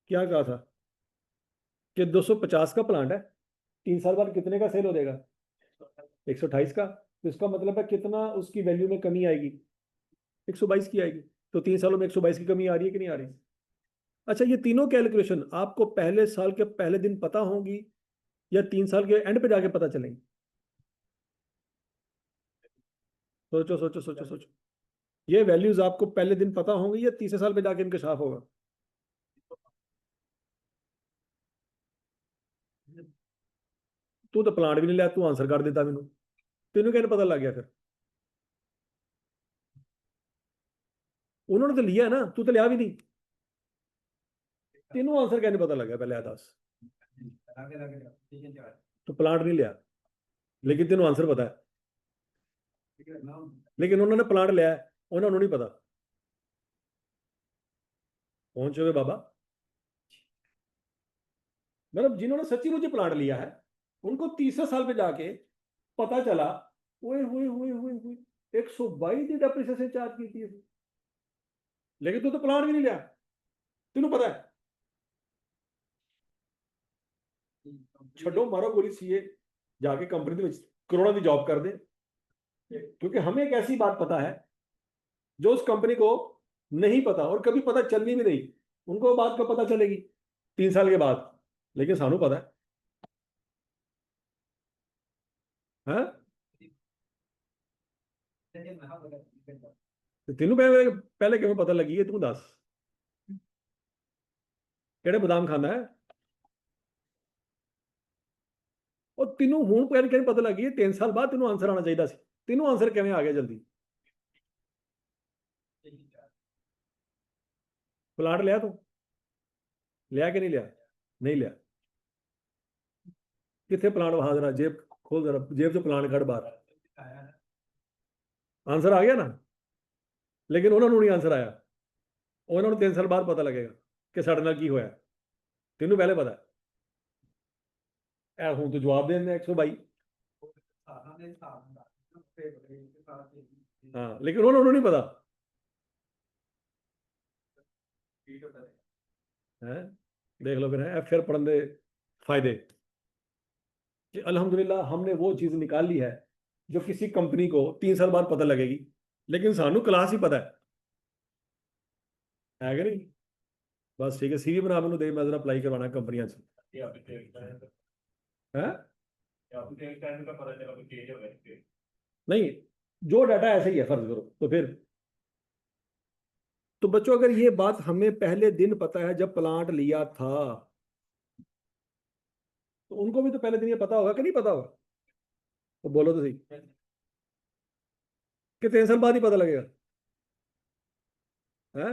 क्या कहा था? कि 250 का प्लांट है, 3 साल बाद कितने का सेल हो जाएगा? 128 का। तो इसका मतलब है कितना उसकी वैल्यू में कमी आएगी? 122 की आएगी। तो 3 सालों में 122 की कमी आ रही है कि नहीं आ रही? अच्छा, ये तीनों कैलकुलेशन आपको पहले साल के पहले दिन पता होंगी या 3 साल के एंड पे जाके पता चलेंगी? सोचो सोचो सोचो सोचो। ये वैल्यूज आपको पहले दिन पता होंगी या तीसरे साल पे जाके इंकशाफ होगा? तू तो प्लांट भी नहीं लिया, तू आंसर कर देता मैनू। तेनू कैसे पता लग गया फिर? उन्होंने तो लिया ना, तू तो लिया भी नहीं। तेनू आंसर कैसे पता लग गया पहले दस? तो प्लांट नहीं लिया, लेकिन तेनू आंसर पता है। लेकिन उन्होंने प्लांट लिया है, उन्होंने नहीं पता। पहुंचे हुए बाबा। मतलब जिन्होंने सच्ची मुझे प्लांट लिया है, उनको तीसरे साल पे जाके पता चला, ओए हुए हुए हुए हुए 122 की डेप्रिसिएशन चार्ज की थी। लेकिन तू तो प्लांट भी नहीं लिया, तेनू पता है। छो मारो गोली सीए, जाके कंपनी करोड़ों की जॉब कर दे। क्योंकि हमें एक ऐसी बात पता है जो उस कंपनी को नहीं पता, और कभी पता चलनी भी नहीं। उनको बात कब पता चलेगी? 3 साल के बाद। लेकिन सानू पता है। हाँ? तो तेनू पहले पहले क्यों पता लगी है, तू दस। केड़े बादाम खाना है? और तेनू हूं पहले कैसे पता लगी है? 3 साल बाद तेनू आंसर आना चाहिए सी। तेनू आंसर किवें आ गया जल्दी? प्लाट लिया तू? लिया कि नहीं लिया? नहीं लिया। कितने प्लांट? वहां जरा जेब खोल, जरा जेब से प्लांट कट बाहर। आंसर आ गया ना? लेकिन उन्होंने नहीं आंसर आया। उन्होंने 3 साल बाद पता लगेगा कि साढ़े नाल की होया। तेनू पहले पता है, हूं तो जवाब देने 122। हाँ, लेकिन उन्होंने नहीं पता है। देख लो फिर है फिर पढ़ने दे फायदे कि अल्हम्दुलिल्लाह हमने वो चीज निकाल ली है जो किसी कंपनी को 3 साल बाद पता लगेगी, लेकिन सानू क्लास ही पता है कि नहीं? बस ठीक है, सीवी बना मैनू दे, मैं जरा अप्लाई करवाना कंपनियां से। है? नहीं, जो डाटा ऐसा ही है, फर्ज करो तो फिर। तो बच्चों अगर ये बात हमें पहले दिन पता है जब प्लांट लिया था, तो उनको भी तो पहले दिन ये पता होगा कि नहीं पता होगा? तो बोलो तो सही, कि 3 साल बाद ही पता लगेगा है?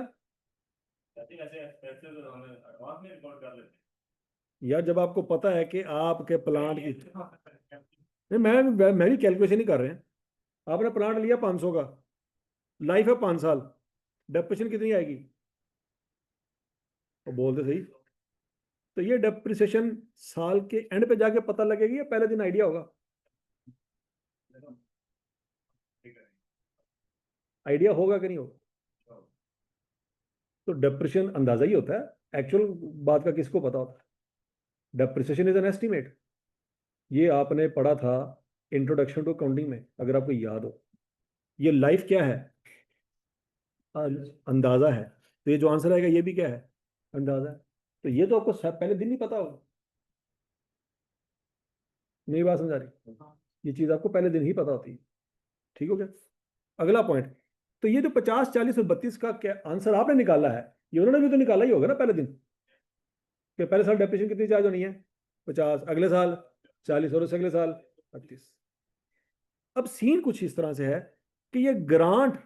या जब आपको पता है कि आपके प्लांट की, नहीं मैं भी कैलकुलेशन ही कर रहे हैं। आपने प्लांट लिया 500 का, लाइफ है 5 साल, डेप्रिसिएशन कितनी आएगी? तो बोलते सही। तो ये डेप्रिसिएशन साल के एंड पे जाके पता लगेगी या पहले दिन आइडिया होगा? आइडिया होगा कि नहीं होगा? तो डेप्रिसिएशन अंदाजा ही होता है, एक्चुअल बात का किसको पता होता है? Depreciation is an estimate. ये आपने पढ़ा था इंट्रोडक्शन टू अकाउंटिंग में, अगर आपको याद हो। ये लाइफ क्या है? अंदाजा है। तो ये जो आंसर आएगा ये भी क्या है? अंदाजा है। तो ये तो आपको पहले दिन ही पता होगा। मेरी बात समझा रही? ये चीज आपको पहले दिन ही पता होती है। ठीक हो गया? अगला पॉइंट, तो ये जो 50, 40 और 32 का क्या आंसर आपने निकाला है, ये उन्होंने भी तो निकाला ही होगा ना पहले दिन, कि पहले साल डेप्रिसिएशन कितनी चार्ज होनी है? 50, अगले साल 40 और उससे अगले साल 32। अब सीन कुछ इस तरह से है कि ये ग्रांट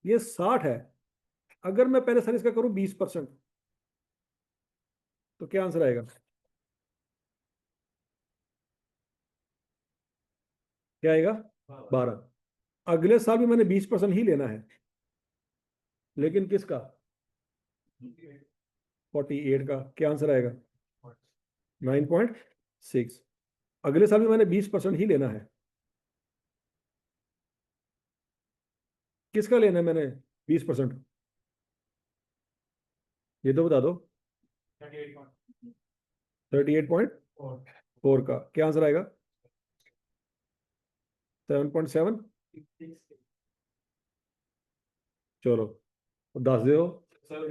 ये 60 है, अगर मैं पहले साल इसका करूं 20%, तो क्या आंसर आएगा? क्या आएगा? 12। अगले साल भी मैंने 20% ही लेना है, लेकिन किसका? 48 का। क्या आंसर आएगा? 9.6। अगले साल भी मैंने 20% ही लेना है, किसका लेना है मैंने 20%? ये तो बता दो। 38.4 का। क्या आंसर आएगा? 7.7। चलो तो 10 दो। 7,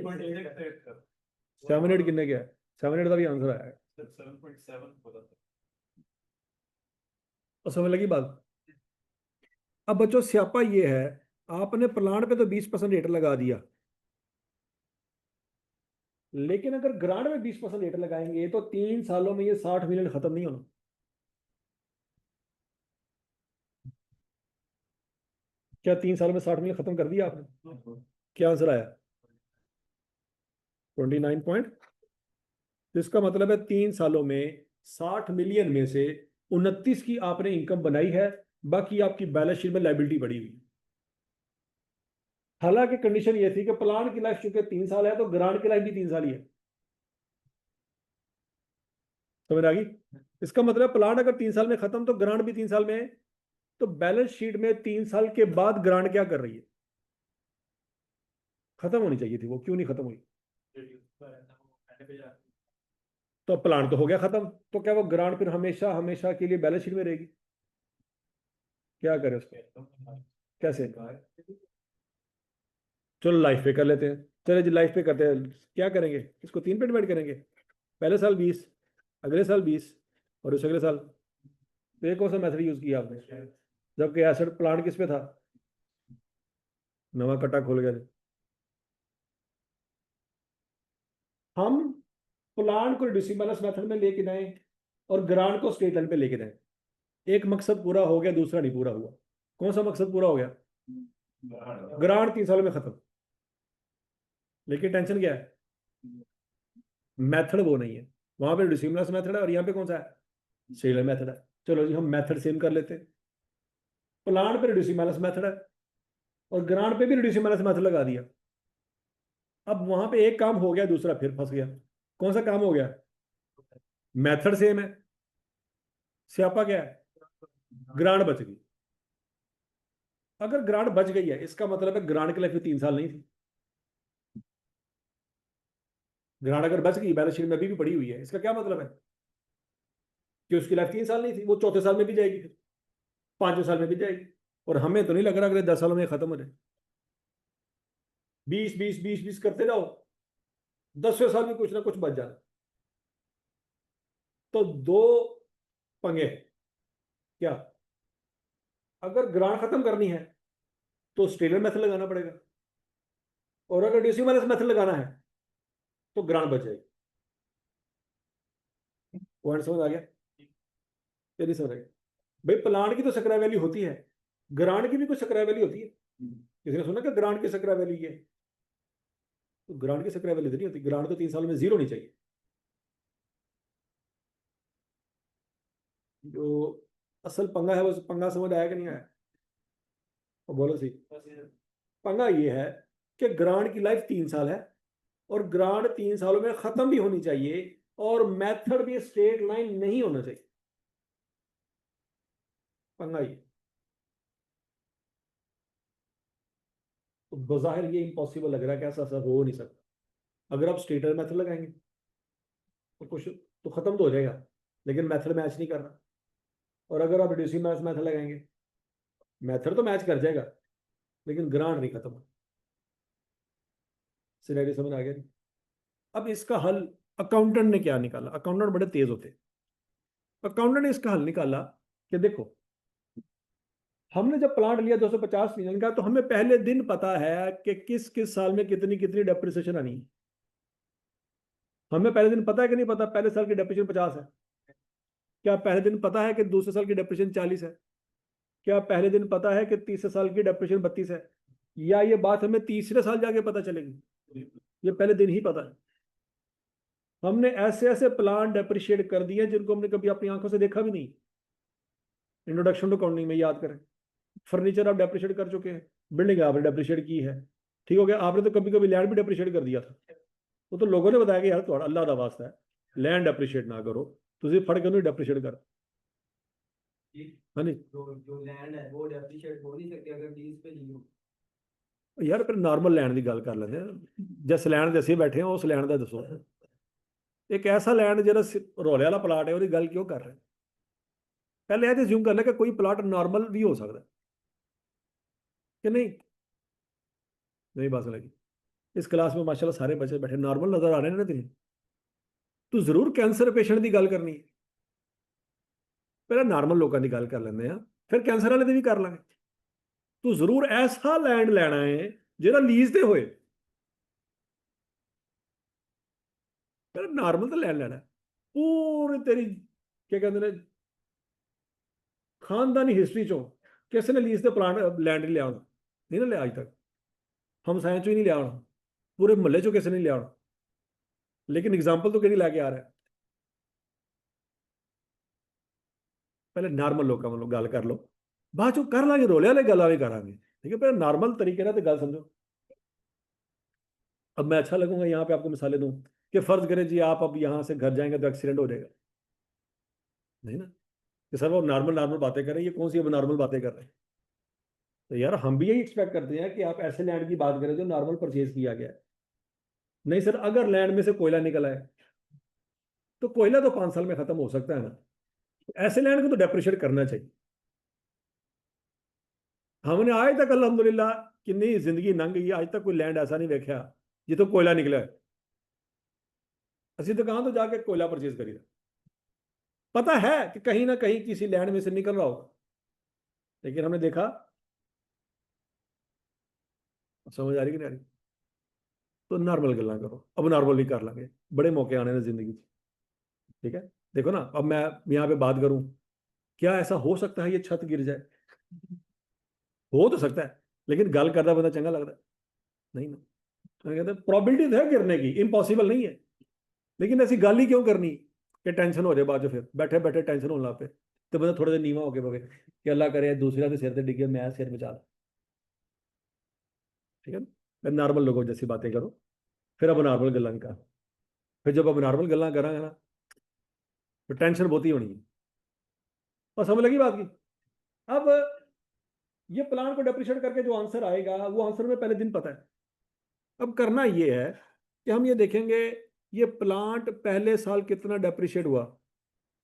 8 कितने क्या है? 7, 8 का भी आंसर आया है। और समझ लगी बात? अब बच्चों स्यापा ये है, आपने प्लांट पे तो 20% रेट लगा दिया, लेकिन अगर ग्रांट में 20% रेट लगाएंगे तो 3 सालों में ये 60 मिलियन खत्म नहीं होना। क्या 3 सालों में 60 मिलियन खत्म कर दिया आपने? क्या आंसर आया? 29 पॉइंट। इसका मतलब है 3 सालों में 60 मिलियन में से 29 की आपने इनकम बनाई है, बाकी आपकी बैलेंस शीट में लाइबिलिटी बढ़ी हुई। हालांकि कंडीशन ये थी कि प्लांट की लाइफ चूंकि 3 साल है, तो ग्रांट की लाइफ भी 3 साल ही है। समझ आ गई? इसका मतलब प्लांट अगर 3 साल में खत्म तो ग्रांट भी 3 साल में है। तो बैलेंस शीट में 3 साल के बाद ग्रांट क्या कर रही है? खत्म होनी चाहिए थी, वो क्यों नहीं खत्म हुई? तो प्लांट तो हो गया खत्म, तो क्या वो ग्रांट फिर हमेशा हमेशा के लिए बैलेंस शीट में रहेगी? क्या करें उसको? कैसे? चलो लाइफ पे कर लेते हैं। चलो जी लाइफ पे करते हैं। क्या करेंगे? इसको 3 पे डिवाइड करेंगे। पहले साल 20, अगले साल 20 और उस अगले साल। तो ये कौन सा मेथड यूज किया आपने? जबकि एसेट प्लांट किस पे था? नवा कट्टा खोल गया। हम प्लांट को रिड्यूसिंग बैलेंस मेथड में लेके जाएं और ग्रांट को स्ट्रेट लाइन पे लेके जाएं। एक मकसद पूरा हो गया, दूसरा नहीं पूरा हुआ। कौन सा मकसद पूरा हो गया? ग्रांट 3 सालों में खत्म। लेकिन टेंशन क्या है? मेथड वो नहीं है। वहां पे रिड्यूसिंग बैलेंस मेथड है और यहाँ पे कौन सा है? स्ट्रेट लाइन मेथड है। चलो जी हम मेथड सेम कर लेते हैं। प्लांट पे रिड्यूसिंग बैलेंस मेथड है और ग्रांट पे भी रिड्यूसिंग बैलेंस मेथड लगा दिया। अब वहां पे एक काम हो गया, दूसरा फिर फंस गया। कौन सा काम हो गया? मेथड सेम है, स्यापा क्या है? ग्रांट बच गई। अगर ग्रांट बच गई है इसका मतलब है ग्रांट की लाइफ 3 साल नहीं थी। ग्रांट अगर बच गई, बैलेंस शीट में अभी भी पड़ी हुई है, इसका क्या मतलब है? कि उसकी लाइफ 3 साल नहीं थी, वो चौथे साल में भी जाएगी, फिर 5वें साल में भी जाएगी। और हमें तो नहीं लग रहा अगले 10 सालों में खत्म हो जाए। 20 20 20 20 करते जाओ, 10वें साल में कुछ ना कुछ बच जाना। तो दो पंगे। क्या? अगर ग्रांट खत्म करनी है तो स्टेलर मेथड लगाना पड़ेगा, और अगर डेसिमल मेथड लगाना है तो ग्रांट बच जाएगी। पॉइंट समझ आ गया? ये नहीं समझ आ गया? भाई प्लांट की तो सक्राई वैल्यू होती है, ग्रांट की भी कुछ सक्राई वैल्यू होती है। किसी ने सुना कि ग्रांट की सक्राई वैल्यू है? तो ग्रांट की सक्राई वैल्यू तो नहीं होती, ग्रांट तो 3 साल में 0 नहीं चाहिए। जो असल पंगा है वो पंगा समझ आया कि नहीं आया? और बोलो सी। पंगा ये है कि ग्रांट की लाइफ 3 साल है, और ग्रांट 3 सालों में खत्म भी होनी चाहिए, और मेथड भी स्ट्रेट लाइन नहीं होना चाहिए। पंगा ये तो बज़ाहिर ये इम्पॉसिबल लग रहा है कि ऐसा ऐसा हो नहीं सकता। अगर आप स्ट्रेटर मेथड लगाएंगे तो कुछ तो खत्म तो हो जाएगा, लेकिन मेथड मैच नहीं कर रहा। और अगर आप रिड्यूसिंग मैथ मेथड लगाएंगे, मेथड तो मैच कर जाएगा लेकिन ग्रांट नहीं खत्म। सिनेरियो समझ आ गया नहीं? अब इसका हल अकाउंटेंट ने क्या निकाला? अकाउंटेंट बड़े तेज होते हैं। अकाउंटेंट ने इसका हल निकाला कि देखो, हमने जब प्लांट लिया 250 मिलियन का, तो हमें पहले दिन पता है कि किस किस साल में कितनी कितनी डेप्रिसिएशन आनी है। हमें पहले दिन पता है कि नहीं पता पहले साल की डेप्रिसिएशन 50 है? क्या पहले दिन पता है कि दूसरे साल की डेप्रिसिएशन 40 है? क्या पहले दिन पता है कि तीसरे साल की डेप्रिसिएशन 32 है? या ये बात हमें तीसरे साल जाके पता चलेगी? ये पहले दिन ही पता है। हमने ऐसे ऐसे प्लान डेप्रिशिएट कर दिए जिनको हमने कभी अपनी आंखों से देखा भी नहीं। इंट्रोडक्शन टू अकाउंटिंग में याद करें, फर्नीचर आप डेप्रिशिएट कर चुके हैं, बिल्डिंग आपने डेप्रिशिएट की है, ठीक हो गया। आपने तो कभी कभी लैंड भी डेप्रिशिएट कर दिया था। वो तो लोगों ने बताया कि यार थोड़ा अल्लाह का वास्ता है, लैंड डेप्रिशिएट ना करो, तुझे फट क्यों नहीं डेप्रिशिएट कर? हाँ नहीं जो लैंड है वो डेप्रिशिएट हो नहीं सकती अगर लीज पे ली हो। यार, फिर नॉर्मल लैंड की गल कर लेंगे। जिस लैंड ते ਅਸੀਂ बैठे हैं उस लैंड का दसो। एक ऐसा लैंड ਜਿਹੜਾ ਰੋਲੇ ਵਾਲਾ प्लाट है ਉਹਦੀ ਗੱਲ क्यों कर रहे हैं? पहले ये ज्यूम कर ले कि कोई प्लाट नॉर्मल भी हो सकता है कि नहीं? नहीं बात लगी। इस क्लास में माशाल्लाह सारे बच्चे बैठे नॉर्मल नजर आ रहे हैं ना तेन? तू जरूर कैंसर पेशेंट की गल करनी है, पहले नॉर्मल लोगों की गल कर लेंगे हैं, फिर कैंसर वाले की भी कर लेंगे। तू जरूर ऐसा लैंड लेना है ਜਿਹੜਾ लीज ਤੇ ਹੋਏ। पहले नॉर्मल तो लैंड लेना है। पूरी तेरी क्या कहते हैं खानदानी हिस्ट्री चो किसी ने लीज से प्लांट लैंड नहीं लिया होना, नहीं ना लिया आज तक। हम साइंस चो ही नहीं लिया होना, पूरे मोहल्ले चो किसी ने लिया होना। लेकिन एग्जाम्पल तो कहीं लैके आ रहा है। पहले नॉर्मल लोगों मतलब गल कर लो, बाद चो कर लांगे रोले वाले गल्लां भी करांगे, ठीक है? पहले नॉर्मल तरीके ना तो गल समझो। अब मैं अच्छा लगूंगा यहाँ पे आपको मिसालें दूं कि फर्ज करें जी आप अब यहाँ से घर जाएंगे तो एक्सीडेंट हो जाएगा, नहीं ना? कि सर वो नॉर्मल नॉर्मल बातें कर रहे हैं, ये कौन सी अब नॉर्मल बातें कर रहे हैं? तो यार हम भी यही एक्सपेक्ट करते हैं कि आप ऐसे लैंड की बात करें जो नॉर्मल परचेज किया गया है। नहीं सर, अगर लैंड में से कोयला निकला है तो कोयला तो 5 साल में खत्म हो सकता है ना, ऐसे लैंड को तो डेप्रिशिएट करना चाहिए। हमने आज तक अल्हम्दुलिल्लाह कितनी जिंदगी लंघ गई, आज तक कोई लैंड ऐसा नहीं देखा जितो कोयला निकला है। असि दुकान तो जाके कोयला परचेज करी, पता है कि कहीं ना कहीं किसी लैंड में से निकल रहा होगा, लेकिन हमने देखा। समझ आ रही कि नहीं आ रही? तो नॉर्मल गल्लां करो, अब नॉर्मल नहीं कर लेंगे, बड़े मौके आने ने जिंदगी, ठीक है? देखो ना, अब मैं यहाँ पे बात करूं, क्या ऐसा हो सकता है ये छत गिर जाए? हो तो सकता है, लेकिन गल करता बंदा चंगा लगता है नहीं ना? तो कहते हैं प्रोबेबिलिटी है गिरने की, इम्पॉसिबल नहीं है, लेकिन ऐसी गल ही क्यों करनी कि टेंशन हो जाए बाद में, फिर बैठे बैठे टेंशन होने लग पे तो बंदा थोड़ा देर नीवा होके बगे कि अल्लाह करे दूसरा के सिर से डिगे मैं सिर बचा ला, ठीक है ना? नॉर्मल लोगों जैसी बातें करो, फिर अब नॉर्मल गल्लां कर। फिर जब अब नॉर्मल गल्लां करांगे ना तो टेंशन बहुत ही होनी है। और समझ लगी बात की? अब ये प्लान को डेप्रिशिएट करके जो आंसर आएगा वो आंसर में पहले दिन पता है। अब करना ये है कि हम ये देखेंगे ये प्लांट पहले साल कितना डेप्रिशिएट हुआ,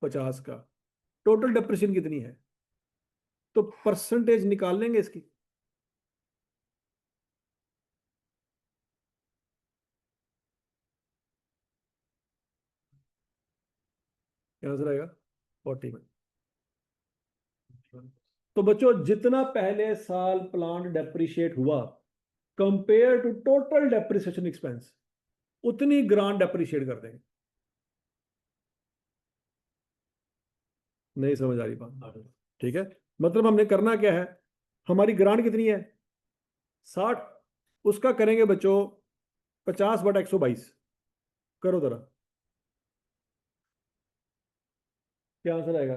50 का, टोटल डेप्रिशिएशन कितनी है, तो परसेंटेज निकाल लेंगे इसकी। क्या आंसर आएगा? 40 में। तो बच्चों जितना पहले साल प्लांट डेप्रिशिएट हुआ compare to total depreciation expense, उतनी ग्रांट डेप्रिशिएट कर देंगे। नहीं समझ आ रही बात? ठीक है, मतलब हमने करना क्या है, हमारी ग्रांट कितनी है 60, उसका करेंगे बच्चों 50/122, करो जरा क्या आंसर आएगा,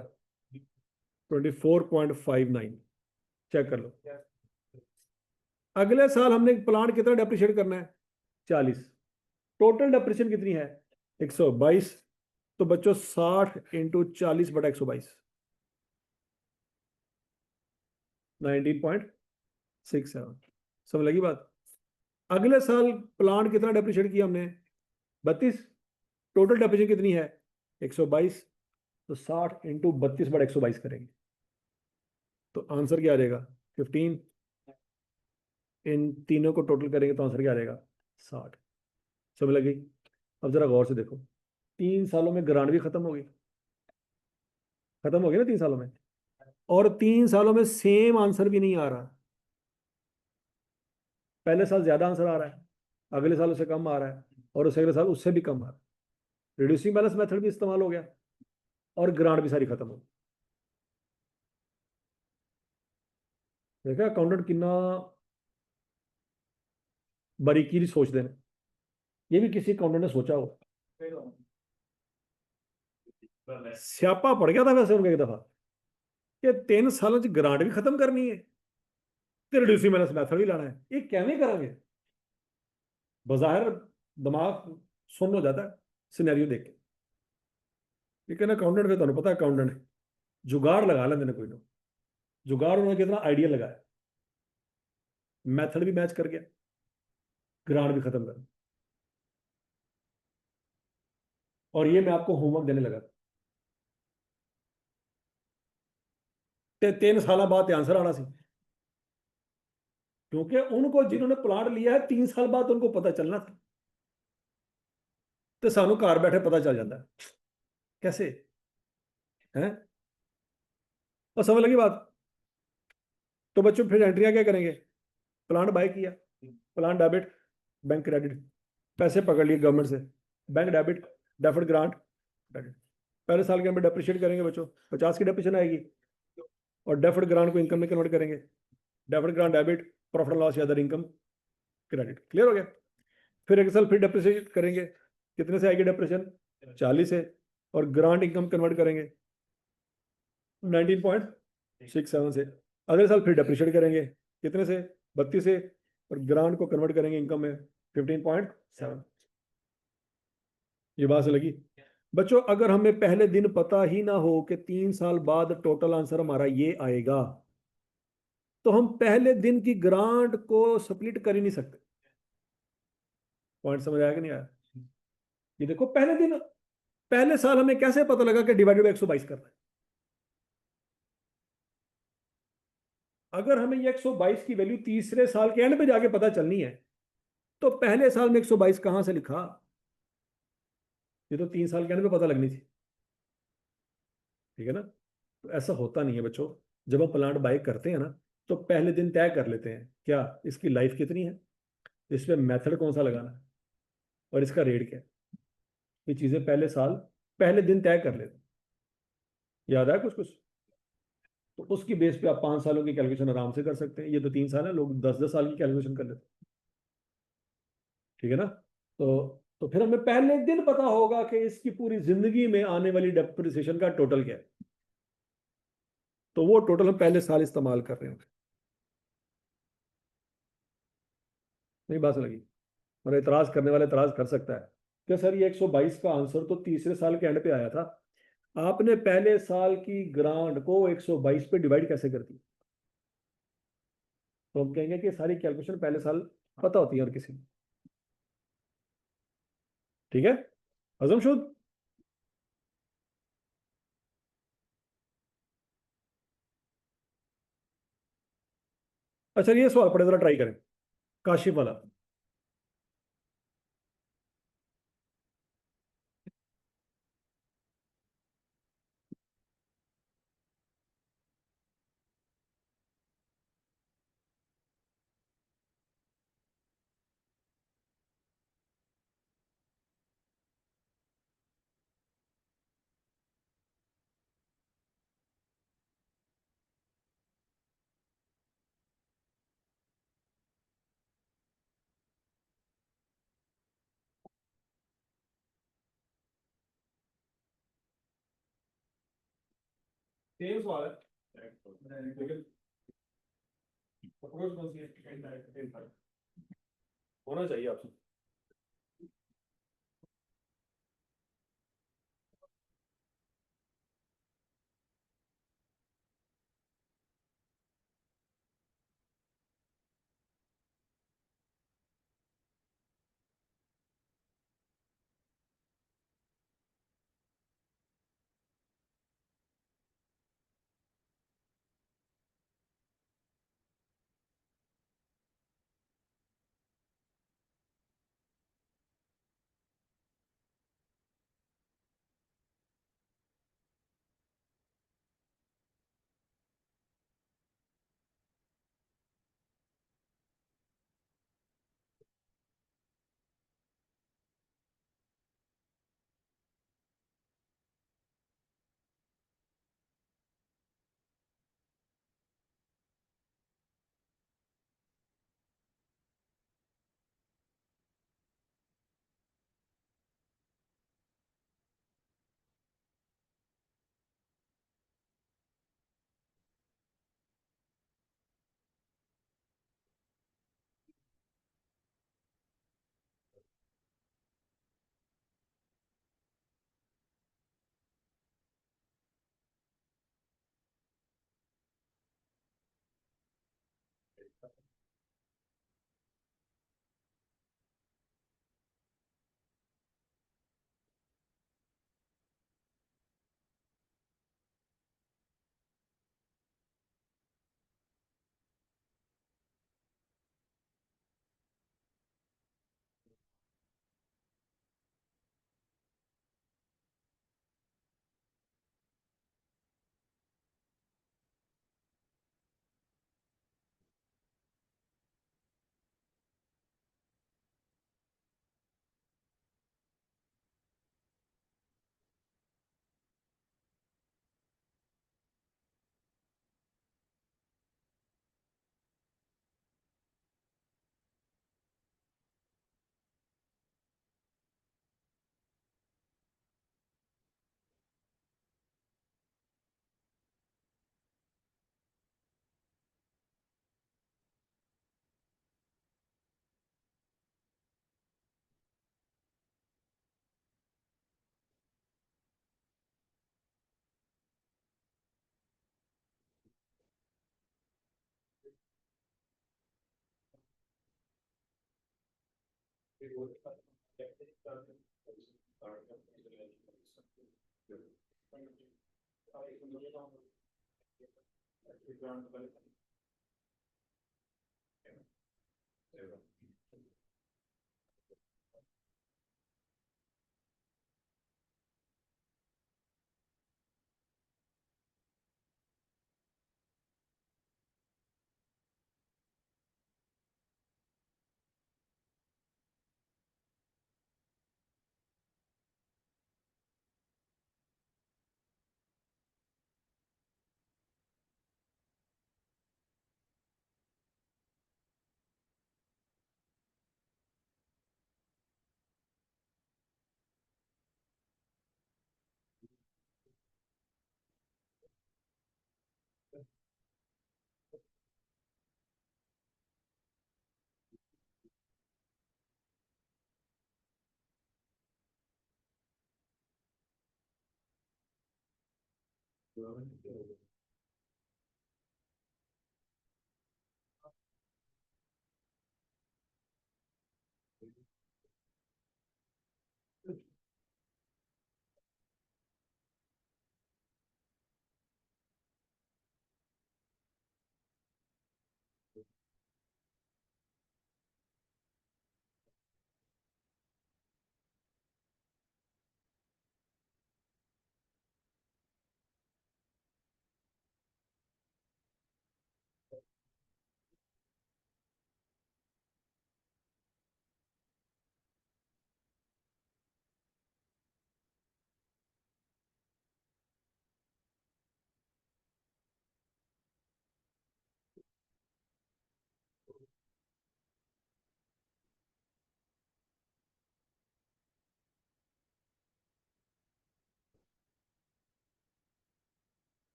24.59, चेक कर लो। अगले साल हमने प्लांट कितना डेप्रिशिएट करना है 40, टोटल डेप्रिशिएशन कितनी है 122, तो बच्चों 60 × 40/122, 19.67, समझ लगी बात। अगले साल प्लांट कितना डेप्रिशिएट किया हमने 32, टोटल डेप्रिशिएशन कितनी है 122, तो 60 × 32/122 करेंगे, तो आंसर क्या आ जाएगा 15, इन तीनों को टोटल करेंगे तो आंसर क्या आ जाएगा 60, समझ लगी। अब जरा गौर से देखो, 3 सालों में ग्रांट भी खत्म हो गई, खत्म हो गई ना 3 सालों में, और 3 सालों में सेम आंसर भी नहीं आ रहा, पहले साल ज्यादा आंसर आ रहा है, अगले साल उससे कम आ रहा है, और उससे अगले साल उससे भी कम आ रहा है, रिड्यूसिंग बैलेंस मेथड भी इस्तेमाल हो गया और ग्रांट भी सारी खत्म हो गई। देखा अकाउंटेंट कितना बारीकी से सोचते हैं, ये भी किसी अकाउंटेंट ने सोचा हो। स्यापा पड़ गया था वैसे उनका एक दफा कि 3 सालों च ग्रांट भी खत्म करनी है तो रिड्यूसिंग बैलेंस मेथड भी लाना है, ये कैसे करेंगे, बज़ाहिर दिमाग सुन्न हो जाता है सिनेरियो देख के, लेकिन अकाउंटेंट फिर तुम्हें पता है अकाउंटेंट जुगाड़ लगा लेंगे कोई ना, जुगाड़ उन्होंने कितना आइडिया लगाया, मेथड भी मैच कर गया, ग्रांट भी खत्म कर, और ये मैं आपको होमवर्क देने लगा, 3 साल बाद आंसर आना सी, क्योंकि उनको जिन्होंने प्लाट लिया है 3 साल बाद उनको पता चलना था, तो सानू घर बैठे पता चल जाता है कैसे है, और समझ लगी बात। तो बच्चों फिर एंट्रियां क्या करेंगे, प्लांट बाय किया, प्लांट डेबिट, बैंक क्रेडिट, पैसे पकड़ लिए गवर्नमेंट से, bank debit, deferred grant credit, पहले साल के अंदर डेप्रिशिएट करेंगे बच्चों, 50 की डेप्रिशिएशन आएगी, और डेफर्ड ग्रांट को इनकम में कन्वर्ट करेंगे, deferred grant debit, profit and loss या अदर इनकम क्रेडिट, क्लियर हो गया। फिर एक साल फिर डेप्रिशिएट करेंगे, कितने से आएगी डेप्रिशिएशन 40 से, और ग्रांट इनकम कन्वर्ट करेंगे 19.67 से, अगले साल फिर डेप्रिशिएट करेंगे कितने से 32 से, और ग्रांट को कन्वर्ट करेंगे इनकम में 15.7, ये बात से लगी बच्चों। अगर हमें पहले दिन पता ही ना हो कि 3 साल बाद टोटल आंसर हमारा ये आएगा, तो हम पहले दिन की ग्रांट को स्प्लिट कर ही नहीं सकते, पॉइंट समझ आया कि नहीं आया। ये देखो पहले दिन, पहले साल हमें कैसे पता लगा कि डिवाइडेड बाई 122 करना है, अगर हमें ये 122 की वैल्यू तीसरे साल के एंड पे जाके पता चलनी है, तो पहले साल में 122 कहां से लिखा, ये तो 3 साल के एंड पे पता लगनी थी, ठीक है ना। तो ऐसा होता नहीं है बच्चों, जब हम प्लांट बाय करते हैं ना, तो पहले दिन तय कर लेते हैं क्या इसकी लाइफ कितनी है, इसमें मेथड कौन सा लगाना है, और इसका रेट क्या है, ये चीजें पहले साल पहले दिन तय कर लेते हैं, याद है कुछ कुछ, तो उसकी बेस पे आप 5 सालों की कैलकुलेशन आराम से कर सकते हैं, ये तो 3 साल है, लोग 10-10 साल की कैलकुलेशन कर लेते हैं, ठीक है ना। तो फिर हमें पहले दिन पता होगा कि इसकी पूरी जिंदगी में आने वाली डेप्रिसिएशन का टोटल क्या है, तो वो टोटल हम पहले साल इस्तेमाल कर रहे हैं, नहीं बात लगी। और इतराज करने वाले इतराज कर सकता है कि सर ये 122 का आंसर तो तीसरे साल के एंड पे आया था, आपने पहले साल की ग्रांट को 122 पे डिवाइड कैसे कर दी, तो हम कहेंगे कि सारी कैलकुलेशन पहले साल पता होती है और किसी, ठीक है, हजम शुद्ध। अच्छा ये सवाल पढ़े जरा ट्राई करें, काशिफ वाला, सेम सवाल है लेकिन अप्रोच कौन सी है? Indirect, indirect. होना चाहिए आपसे।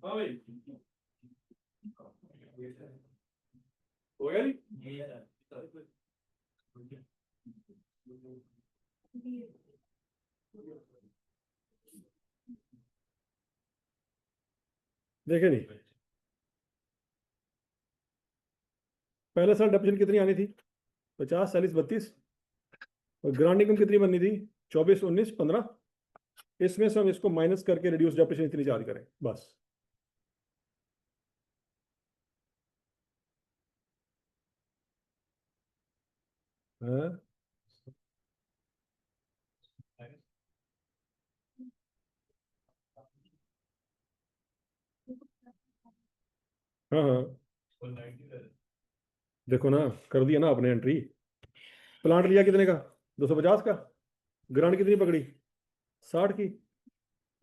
हाँ भाई हो गया नहीं? देखे नहीं, पहले साल डेप्रिसिएशन कितनी आनी थी? 50, 40, 32। और ग्रांड इनकम कितनी बननी थी? 24, 19, 15। इसमें से हम इसको माइनस करके रिड्यूस डेप्रिसिएशन इतनी चार्ज करें बस। हाँ हाँ हाँ, देखो ना, कर दिया ना आपने एंट्री। प्लांट लिया कितने का? 250 का। ग्रांट कितनी पकड़ी? 60 की।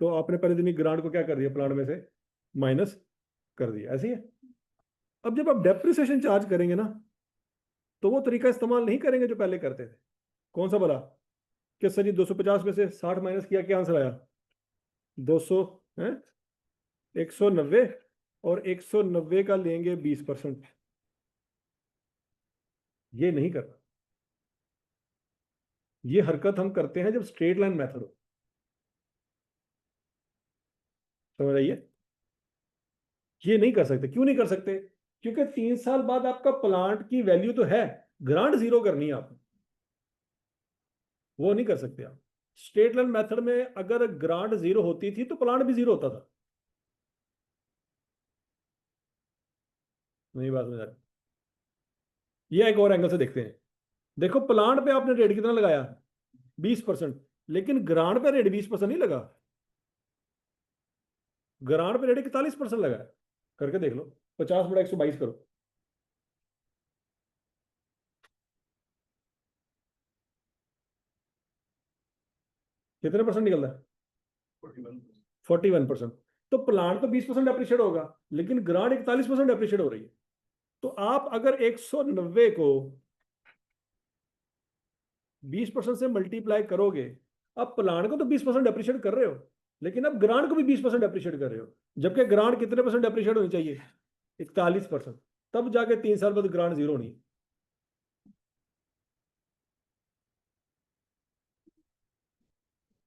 तो आपने पहले दिन ही ग्रांट को क्या कर दिया? प्लांट में से माइनस कर दिया, ऐसे ही है। अब जब आप डेप्रिसिएशन चार्ज करेंगे ना, तो वो तरीका इस्तेमाल नहीं करेंगे जो पहले करते थे। कौन सा बोला? कि सर जी 250 में से 60 माइनस किया, क्या आंसर आया? 200 है, 190। और 190 का लेंगे 20%। ये नहीं करना। ये हरकत हम करते हैं जब स्ट्रेट लाइन मेथड हो। समझ आइए? ये नहीं कर सकते। क्यों नहीं कर सकते? क्योंकि 3 साल बाद आपका प्लांट की वैल्यू तो है, ग्रांट जीरो करनी है आपको। वो नहीं कर सकते आप। स्ट्रेट लाइन मेथड में अगर ग्रांट जीरो होती थी तो प्लांट भी जीरो होता था। नहीं बात समझ आ रही? ये एक और एंगल से देखते हैं। देखो, प्लांट पे आपने रेट कितना लगाया? 20%। लेकिन ग्रांट पे रेट 20% नहीं लगा। ग्रांट पे रेट 41% लगा है। करके देख लो। 50 बड़ा 122 करो। कितने परसेंट निकलता है? 41%। तो प्लांट तो 20% अप्रिशिएट होगा, लेकिन ग्रांट 41% अप्रिशिएट हो रही है। तो आप अगर 190 को 20% से मल्टीप्लाई करोगे, अब प्लांट को तो 20% अप्रिशिएट कर रहे हो, लेकिन अब ग्रांट को भी 20% अप्रिशिएट कर रहे हो। जबकि ग्रांट कितने परसेंट अप्रिशिएट होनी चाहिए? 41%। तब जाके 3 साल बाद ग्रांट जीरो नहीं।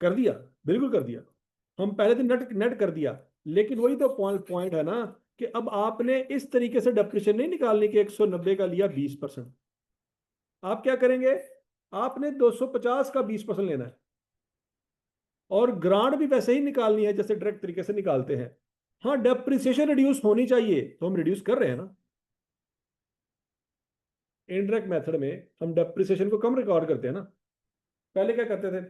कर दिया, बिल्कुल कर दिया। हम पहले दिन नेट नेट कर दिया। लेकिन वही तो पॉइंट है ना, कि अब आपने इस तरीके से डेप्रिसिएशन नहीं निकालनी कि 190 का लिया 20%। आप क्या करेंगे? आपने 250 का 20% लेना है। और ग्रांट भी वैसे ही निकालनी है जैसे डायरेक्ट तरीके से निकालते हैं। हाँ, डेप्रिसिएशन रिड्यूस होनी चाहिए, तो हम रिड्यूस कर रहे हैं ना। इनडायरेक्ट मेथड में हम डेप्रिसिएशन को कम रिकॉर्ड करते हैं ना। पहले क्या करते थे?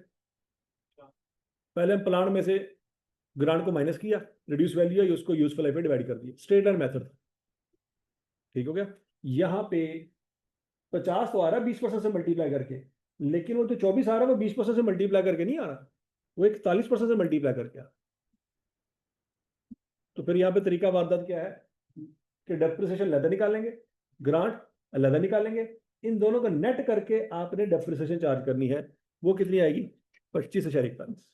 पहले हम प्लान में से ग्रांट को माइनस किया, रिड्यूस वैल्यू है, उसको यूजफुल लाइफ में डिवाइड कर दिया। Straight line method. ठीक हो गया? यहाँ पे 50 तो आ रहा है 20% से मल्टीप्लाई करके, लेकिन वो जो 24 आ रहा है वो 20% से मल्टीप्लाई करके नहीं आ रहा, वो 41% से मल्टीप्लाई करके आ रहा। तो फिर यहाँ पे तरीका वारदात क्या है? कि डेप्रिसिएशन अलग निकालेंगे, ग्रांट अलग निकालेंगे, इन दोनों का नेट करके आपने डेप्रिसिएशन चार्ज करनी है। वो कितनी आएगी? 25.41।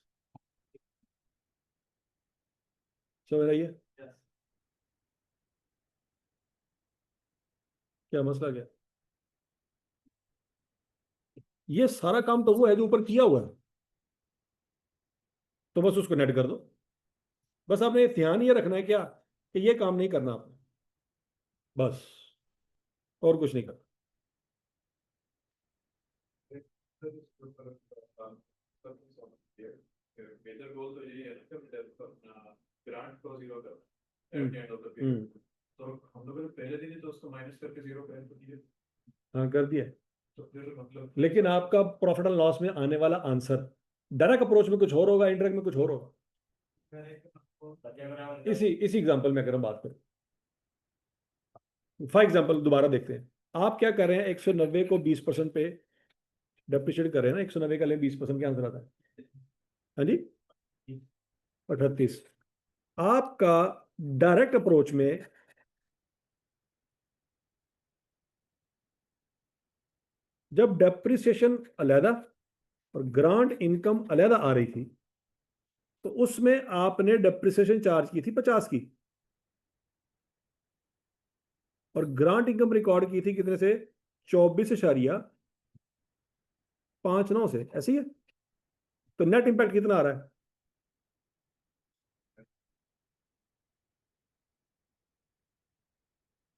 समझ रही है? क्या मसला क्या? ये सारा काम तो वो है जो ऊपर किया हुआ है, तो बस उसको नेट कर दो। बस आपने ध्यान ये रखना है क्या, कि ये काम नहीं करना आपने, बस, और कुछ नहीं करना। मेजर गोल तो यही है ना, ग्रांट को जीरो करना at the end of the period. तो हम लोगों ने पहले दिन ही तो उसको माइनस करके 0 कर दिया, हाँ कर दिया, तो फिर मतलब लेकिन आपका प्रॉफिट एंड लॉस में आने वाला आंसर डायरेक्ट अप्रोच में कुछ और होगा, इनडायरेक्ट में कुछ और होगा। इसी इसी एग्जांपल में अगर हम बात करें, फॉर एग्जांपल दोबारा देखते हैं, आप क्या कर रहे हैं, 190 को 20% पे डेप्रिशिएट कर रहे हैं ना, 190 का ले 20% क्या आंसर आता है, हाँ जी 38। आपका डायरेक्ट अप्रोच में जब डेप्रिसिएशन अलहदा और ग्रांट इनकम अलहदा आ रही थी, तो उसमें आपने डेप्रिसिएशन चार्ज की थी 50 की, और ग्रांट इनकम रिकॉर्ड की थी कितने से, 24.59 से, ऐसी है। तो नेट इंपैक्ट कितना आ रहा है,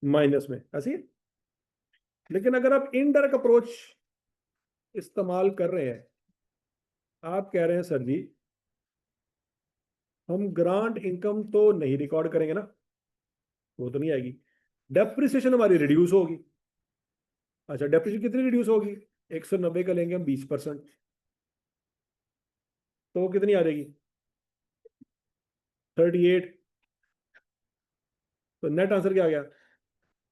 माइनस में, ऐसी है। लेकिन अगर आप इनडायरेक्ट अप्रोच इस्तेमाल कर रहे हैं, आप कह रहे हैं सर जी हम ग्रांट इनकम तो नहीं रिकॉर्ड करेंगे ना, वो तो नहीं आएगी, डेप्रिसिएशन हमारी रिड्यूस होगी। अच्छा डेप्रिसिएशन कितनी रिड्यूस होगी, 190 का लेंगे हम 20%, तो वो कितनी आ जाएगी 38। तो नेट आंसर क्या आ गया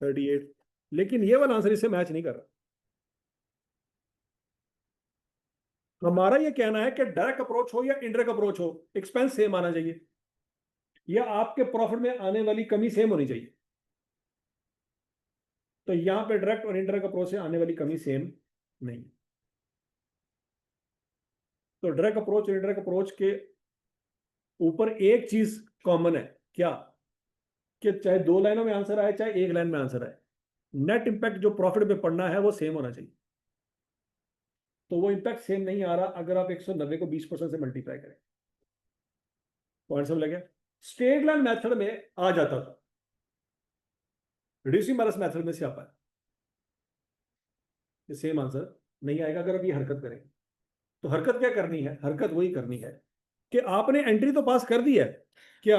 38। लेकिन ये वाला आंसर इससे मैच नहीं कर रहा। हमारा ये कहना है कि डायरेक्ट अप्रोच हो या इनडायरेक्ट अप्रोच हो, एक्सपेंस सेम आना चाहिए, या आपके प्रॉफिट में आने वाली कमी सेम होनी चाहिए। तो यहां पे डायरेक्ट और इनडायरेक्ट अप्रोच से आने वाली कमी सेम नहीं। तो डायरेक्ट अप्रोच और इनडायरेक्ट अप्रोच के ऊपर एक चीज कॉमन है, क्या, कि चाहे 2 लाइनों में आंसर आए चाहे 1 लाइन में आंसर आए, नेट इंपैक्ट जो प्रॉफिट में पड़ना है वो सेम होना चाहिए। तो वो इंपैक्ट सेम नहीं आ रहा अगर आप 190 को 20% से मल्टीप्लाई करें। पॉइंट समझ लगे। स्ट्रेट लाइन मेथड में आ जाता था, रिड्यूसिंग बैलेंस मेथड में से आता है सेम आंसर नहीं आएगा अगर आप ये हरकत करें। तो हरकत क्या करनी है, हरकत वही करनी है कि आपने एंट्री तो पास कर दी है, क्या,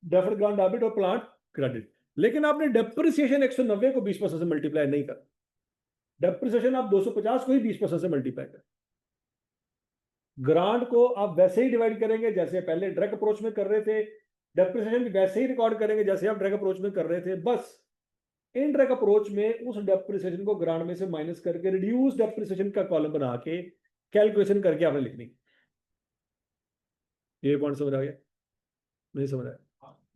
डेफर्ड ग्रांट डेबिट और प्लांट क्रेडिट, लेकिन आपने डेप्रिसिएशन 190 को 20% से मल्टीप्लाई नहीं कर, डेप्रिसिएशन आप 250 को ही 20% से मल्टीप्लाई कर। ग्रांट को आप वैसे ही डिवाइड करेंगे जैसे पहले डायरेक्ट अप्रोच में कर रहे थे, डेप्रिसिएशन भी वैसे ही रिकॉर्ड करेंगे जैसे आप डायरेक्ट अप्रोच में कर रहे थे, बस इनडायरेक्ट अप्रोच में उस डेप्रिसिएशन को ग्रांट में से माइनस करके रिड्यूस डेप्रिसिएशन का कॉलम बना के कैलकुलेशन करके आपने लिखनी। ये पॉइंट समझ आ गया, नहीं समझ आया,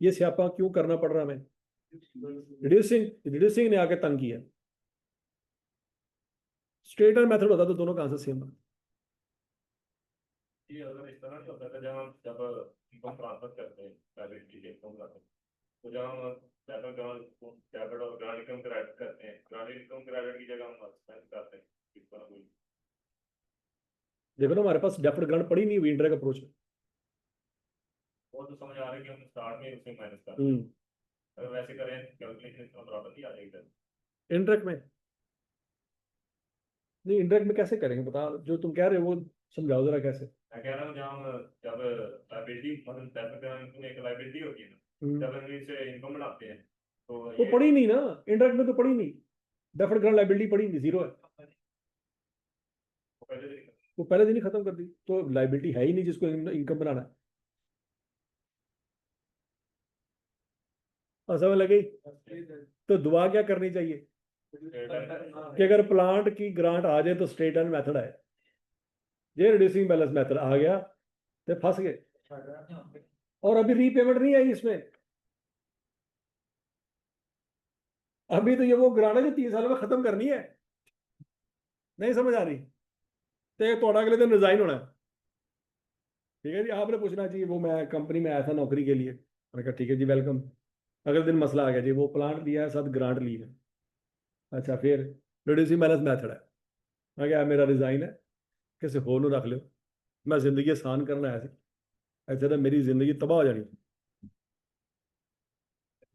ये स्यापा क्यों करना पड़ रहा हमें, रिड्यूसिंग ने आके तंग किया। स्ट्रेट लाइन मेथड होता तो दोनों का आंसर सेम था। ये अगर इस तरह नहीं होता था जब इनकम ट्रांसफर करते हैं लायबिलिटी के इनकम लाते हैं, तो जब हम डेबिट और ग्रांट इनकम क्रेडिट करते हैं, ग्रांट इनकम क्रेडिट की जगह हम एक्सपेंस करते हैं, इस तरह कोई देखो ना हमारे पास डेफर्ड ग्रांट पड़ी नहीं हुई इनडायरेक्ट अप्रोच में। वो तो समझ आ रहा है कि हम स्टार्ट में उसमें माइनस करते हैं, अगर वैसे करें कैलकुलेशन इसका बराबर नहीं आ जाएगी। इनडायरेक्ट में नहीं, इनडायरेक्ट में कैसे करेंगे बता, जो तुम कह रहे हो वो समझाओ जरा कैसे। मैं कह रहा हूँ जब लायबिलिटी मतलब डेबिट ग्रांट में एक लायबिलिटी होती है ना, जब हम इसे इनकम बनाते हैं तो वो पड़ी नहीं ना, इनडायरेक्ट में तो पड़ी नहीं, डेफर्ड ग्रांट लायबिलिटी पड़ी नहीं, जीरो है, वो पहले दिन ही खत्म कर दी, तो लायबिलिटी है ही नहीं जिसको इनकम बनाना है। समझ लगी। तो दुआ क्या करनी चाहिए कि अगर प्लांट की ग्रांट आ जाए तो स्ट्रेट लाइन मेथड है, ये रिड्यूसिंग बैलेंस मेथड आ गया तो फंस गए। और अभी रीपेमेंट नहीं आई इसमें, अभी तो ये वो ग्रांट है जो 3 साल में खत्म करनी है। नहीं समझ आ रही तो थोड़ा अगले दिन रिजाइन होना है, ठीक है जी। आपने पूछना चाहिए वो मैं कंपनी में आया था नौकरी के लिए, मैंने कहा ठीक है जी वेलकम। अगले दिन मसला आ गया जी, वो प्लांट दिया है साथ ग्रांट ली है। अच्छा फिर रिड्यूसिंग बैलेंस मेथड है, मैं क्या मेरा रिजाइन है, किसी होर नूं रख लो, मैं जिंदगी आसान करना है ऐसे तो मेरी जिंदगी तबाह हो जानी।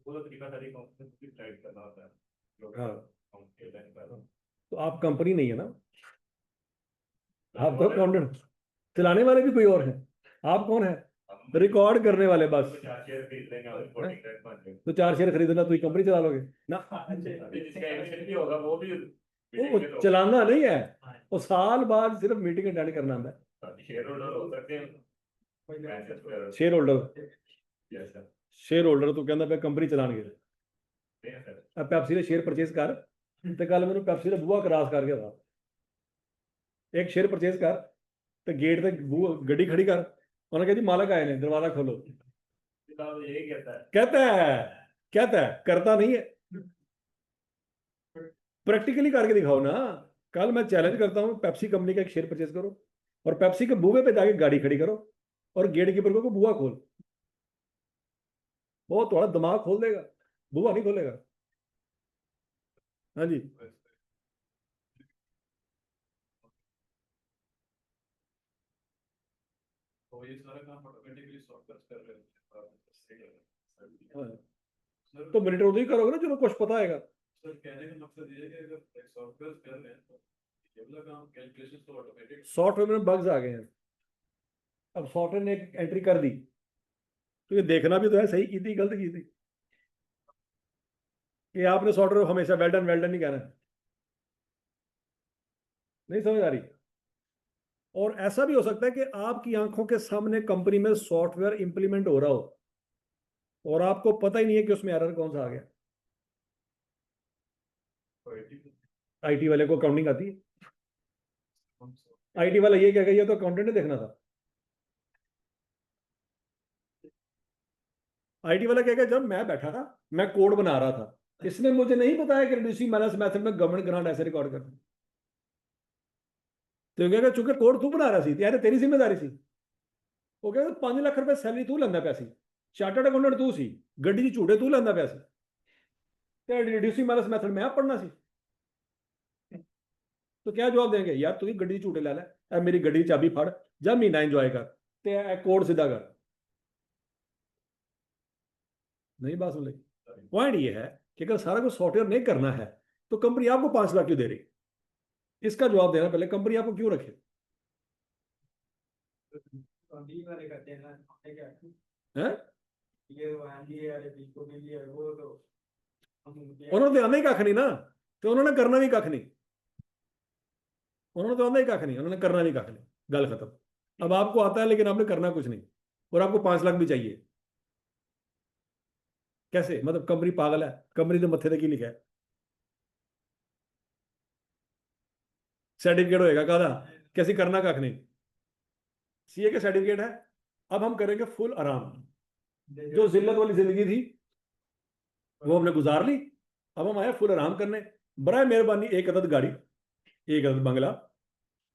वो तो तरीका सारी कंपनी को गाइड करना होता है जो हाँ हम एयरलाइन पर तो आप कंपनी नहीं है ना, आप तो अकाउंटेंट, चलाने वाले भी कोई और हैं, आप कौन है, हम रिकॉर्ड करने वाले बस। 4 शेयर खरीद लेंगे और रिपोर्टिंग डेट बन जाएगी। तो 4 शेयर खरीदना तो ही कंपनी चला लोगे ना। अभी जिसका एमिशन भी होगा वो भी वो चलाना नहीं है, वो साल बाद सिर्फ मीटिंग अटेंड करना है। शेयर होल्डर हो सकते हैं। Share holder, yes sir. Share holder तो कहना पे कंपनी चलाने यस सर। अब ਪੈਪਸੀ ਦੇ ਸ਼ੇਅਰ ਪਰਚੇਸ ਕਰ ਤੇ ਕੱਲ ਮੈਨੂੰ ਪੈਪਸੀ ਦਾ ਬੂਹਾ ਕਰਾਸ ਕਰ ਗਿਆ था। एक शेयर परचेज कर तो गेट पे गड्डी खड़ी कर, उन्होंने कहा जी मालिक आए ने दरवाजा खोलो। यही कहता है। कहता है करता नहीं है। प्रैक्टिकली करके दिखाओ ना। कल मैं चैलेंज करता हूं पेप्सी कंपनी का एक शेयर परचेज करो और पेप्सी के बूहे पे जाके गाड़ी खड़ी करो और गेट कीपर को बूहा खोल, वो थोड़ा दिमाग खोल देगा, बूहा नहीं खोलेगा। हाँ जी। तो ये सारा काम ऑटोमेटिकली सॉफ्टवेयर कर रहे हैं। तो मॉनिटर उधर ही करोगे ना जो कुछ पता आएगा। सर कहने का मकसद ये है कि अगर एक सॉफ्टवेयर कर रहे हैं तो ये वाला काम कैलकुलेशन तो ऑटोमेटिक सॉफ्टवेयर में बग्स आ गए हैं। अब सॉफ्टवेयर ने एक एंट्री कर दी तो ये देखना भी तो है सही की थी गलत की थी। कि आपने सॉफ्टवेयर हमेशा वेल डन नहीं कहना, नहीं समझ आ रही। और ऐसा भी हो सकता है कि आपकी आंखों के सामने कंपनी में सॉफ्टवेयर इंप्लीमेंट हो रहा हो और आपको पता ही नहीं है कि उसमें एरर कौन सा आ गया। आईटी वाले को अकाउंटिंग आती है, आईटी वाला ये क्या कहिए तो अकाउंटेंट ने देखना था। आईटी वाला क्या जब मैं बैठा था मैं कोड बना रहा था, इसने मुझे नहीं बताया कि रिड्यूसिंग बैलेंस मेथड में गवर्नमेंट ग्रांट ऐसे रिकॉर्ड करते। तो क्या चूंकि कोड तू बना रहा सी यार तेरी जिम्मेदारी सी। वो कहता 5 लाख रुपए सैलरी तू लेंदा पैसी, चार्टर्ड अकाउंटेंट तू सी, गड्डी दी झूठे तू लेंदा पैसी ते रिड्यूसिंग बैलेंस मेथड मैं पढ़ना सी। तो क्या जवाब देंगे यार तू ही गड्डी दी झूठे ले ले, मेरी गड्डी दी चाबी फड़ जा महीना एंजॉय कर ते कोड सीधा कर। नहीं बात सुन ली। पॉइंट ये है कि अगर सारा कुछ सॉफ्टवेयर नहीं करना है तो कंपनी आपको 5 लाख क्यों दे रही, इसका जवाब देना पहले। कंपनी आपको क्यों रखे? वाले करते हैं ना, क्या हैं? ये वाले बिल्कुल भी है वो तो उन्होंने तो आना ही कख नहीं ना, तो उन्होंने करना भी कख नहीं। उन्होंने तो आना ही कख नहीं, उन्होंने करना भी कख नहीं, गल खत्म। अब आपको आता है लेकिन आपने करना कुछ नहीं और आपको 5 लाख भी चाहिए। कैसे? मतलब कंपनी पागल है? कंपनी तो मत्थे तक ही लिखा है, सर्टिफिकेट होएगा कादा, कैसे करना कख नहीं। सीए का सर्टिफिकेट है। अब हम करेंगे फुल आराम। जो जिल्लत वाली जिंदगी थी वो हमने गुजार ली, अब हम आए फुल आराम करने। बराए मेहरबानी 1 अदद गाड़ी, 1 अदद बंगला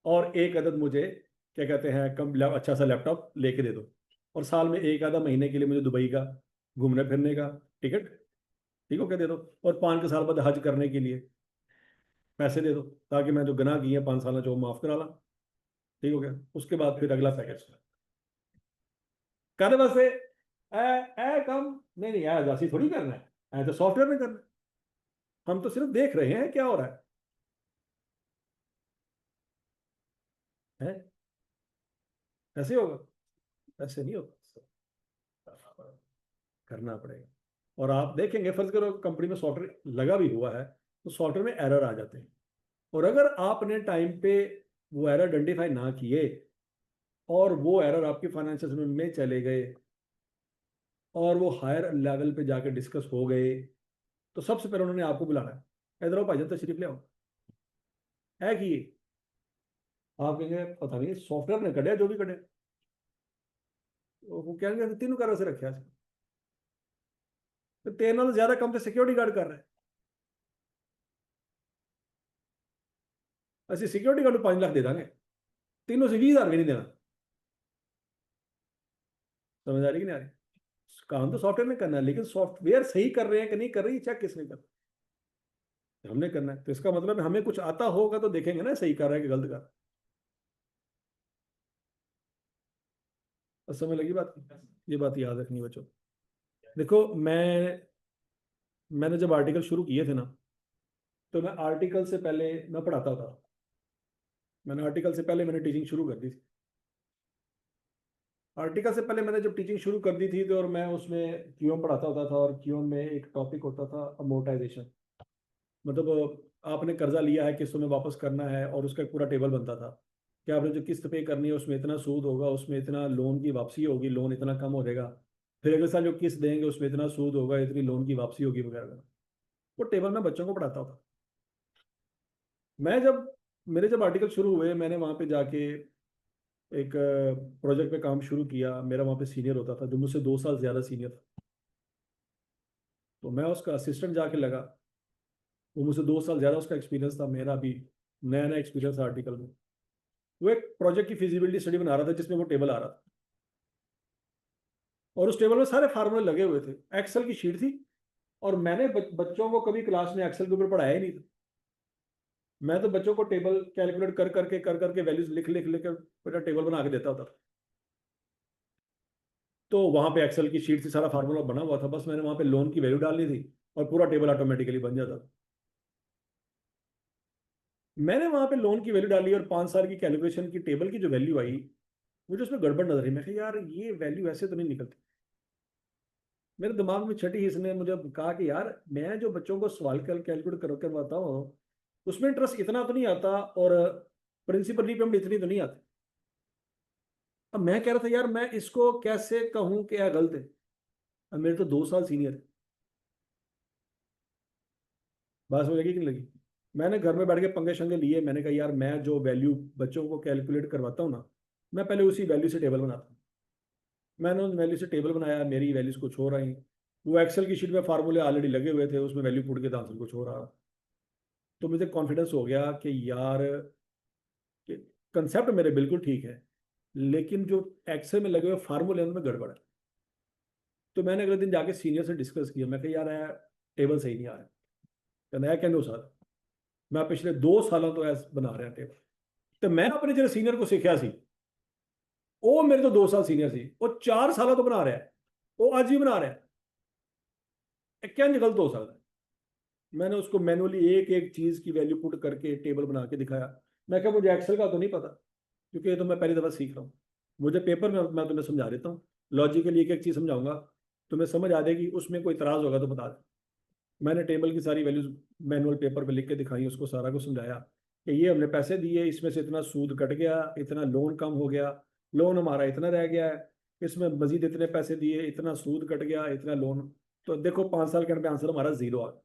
और 1 अदद मुझे क्या कहते हैं कम अच्छा सा लैपटॉप लेके दे दो और साल में 1 आधा महीने के लिए मुझे दुबई का घूमने फिरने का टिकट ठीक हो क्या दे दो और 5 के साल बाद हज करने के लिए पैसे दे दो ताकि मैं जो गुनाह किए 5 साल जो माफ करा ला। ठीक हो गया? उसके बाद फिर अगला पैकेज करने वास्ते कम नहीं ऐसी थोड़ी करना है, ऐसा सॉफ्टवेयर में करना है। हम तो सिर्फ देख रहे हैं क्या हो रहा है? ऐसे होगा? ऐसे नहीं होगा, करना पड़ेगा। और आप देखेंगे फर्ज करो कंपनी में सॉफ्टवेयर लगा भी हुआ है तो सॉफ्टवेयर में एरर आ जाते हैं और अगर आपने टाइम पे वो एरर आइडेंटिफाई ना किए और वो एरर आपके फाइनेंशियल में चले गए और वो हायर लेवल पे जाके डिस्कस हो गए तो सबसे पहले उन्होंने आपको बुलाना है, इधर आओ भाईजान तशरीफ ले आओ है कि आप कहेंगे पता नहीं सॉफ्टवेयर ने कढ़िया जो भी कढ़िया, वो कहेंगे तीनों कारण से रखा तो तेरे नाल ज्यादा कम तो सिक्योरिटी गार्ड कर रहा है। असं सिक्योरिटी गार्ड 5 लाख दे देंगे, तीनों से 20,000 भी नहीं देना। समझ आ रही कि नहीं आ रही? काम तो सॉफ्टवेयर में करना है लेकिन सॉफ्टवेयर सही कर रहे हैं कि नहीं कर रही चेक किसने कर, हमने करना है। तो इसका मतलब हमें कुछ आता होगा तो देखेंगे ना सही कर रहा है कि गलत कर रहा है। समझ लगी बात? ये बात याद रखनी बच्चों। देखो मैंने जब आर्टिकल शुरू किए थे ना तो मैं आर्टिकल से पहले मैं पढ़ाता था, मैंने आर्टिकल से पहले मैंने टीचिंग शुरू कर दी थी। आर्टिकल से पहले मैंने जब टीचिंग शुरू कर दी थी तो और मैं उसमें क्यूएम पढ़ाता होता था, और क्यूएम में एक टॉपिक होता था अमोर्टाइजेशन। मतलब आपने कर्जा लिया है, किस्तों में वापस करना है, और उसका एक पूरा टेबल बनता था कि आपने जो किस्त पे करनी है उसमें इतना सूद होगा, उसमें इतना लोन की वापसी होगी, लोन इतना कम हो जाएगा, फिर अगले साल जो किस्त देंगे उसमें इतना सूद होगा, इतनी लोन की वापसी होगी वगैरह। वो टेबल मैं बच्चों को पढ़ाता था। मैं जब मेरे जब आर्टिकल शुरू हुए, मैंने वहाँ पे जाके एक प्रोजेक्ट पे काम शुरू किया। मेरा वहाँ पे सीनियर होता था जो मुझसे 2 साल ज़्यादा सीनियर था, तो मैं उसका असिस्टेंट जाके लगा। वो मुझसे 2 साल ज़्यादा उसका एक्सपीरियंस था, मेरा भी नया नया एक्सपीरियंस था आर्टिकल में। वो एक प्रोजेक्ट की फिजिबिलिटी स्टडी बना रहा था जिसमें वो टेबल आ रहा था, और उस टेबल में सारे फार्मूले लगे हुए थे, एक्सेल की शीट थी। और मैंने बच्चों को कभी क्लास में एक्सेल के ऊपर पढ़ाया ही नहीं था। मैं तो बच्चों को टेबल कैलकुलेट कर करके वैल्यूज लिख लिख लिख कर बेटा टेबल बना के देता था। तो वहां पे एक्सेल की शीट से सारा फार्मूला बना हुआ था, बस मैंने वहां पे लोन की वैल्यू डालनी थी और पूरा टेबल ऑटोमेटिकली बन जाता था। मैंने वहां पे लोन की वैल्यू डाली और 5 साल की कैलकुलेशन की टेबल की जो वैल्यू आई, मुझे उसमें गड़बड़ नजर आई। मैं कहा यार ये वैल्यू ऐसे तो नहीं निकलती। मेरे दिमाग में छठी, इसने मुझे कहा कि यार मैं जो बच्चों को सवाल कैलकुलेट करवाता हूँ उसमें इंटरेस्ट इतना तो नहीं आता, और प्रिंसिपल रीपेमेंट इतनी तो नहीं आती। अब मैं कह रहा था यार मैं इसको कैसे कहूं कि यह गलत है। अब मेरे तो 2 साल सीनियर है। बात समझ लगी कि नहीं लगी? मैंने घर में बैठ के पंगे शंगे लिए। मैंने कहा यार मैं जो वैल्यू बच्चों को कैलकुलेट करवाता हूँ ना, मैं पहले उसी वैल्यू से टेबल बनाता हूँ। मैंने उस वैल्यू से टेबल बनाया, मेरी वैल्यूज कुछ हो रही। वो एक्सेल की शीट में फार्मूले ऑलरेडी लगे हुए थे, उसमें वैल्यू पुट के तो आंसर कुछ हो रहा। तो मुझे कॉन्फिडेंस हो गया कि यार कि कंसेप्ट मेरे बिल्कुल ठीक है, लेकिन जो एक्सेल में लगे हुए फार्मूले हैं उनमें गड़बड़ है। तो मैंने अगले दिन जाके सीनियर से डिस्कस किया। मैं कहा यार टेबल सही नहीं आ रहा। कहना है कहने सर मैं पिछले 2 सालों तो ऐसे बना रहा टेबल। तो मैं अपने जो सीनियर को सीखा सी, वो मेरे तो 2 साल सीनियर सी, वो 4 साल तो बना रहा है, वो आज भी बना रहा है। क्या गलत हो सकता है? मैंने उसको मैनुअली एक एक चीज की वैल्यू पुट करके टेबल बना के दिखाया। मैं कहा मुझे एक्सेल का तो नहीं पता, क्योंकि ये तो मैं पहली दफा सीख रहा हूँ। मुझे पेपर में मैं तुम्हें समझा देता हूँ, लॉजिकली एक एक चीज समझाऊंगा, तुम्हें समझ आ जाएगी। उसमें कोई इतराज होगा तो बता दे। मैंने टेबल की सारी वैल्यूज मैनुअल पेपर पे लिख के दिखाई, उसको सारा कुछ समझाया कि ये हमने पैसे दिए, इसमें से इतना सूद कट गया, इतना लोन कम हो गया, लोन हमारा इतना रह गया है, इसमें मजीद इतने पैसे दिए, इतना सूद कट गया, इतना लोन। तो देखो 5 साल के एंड पे आंसर हमारा 0 आ गया।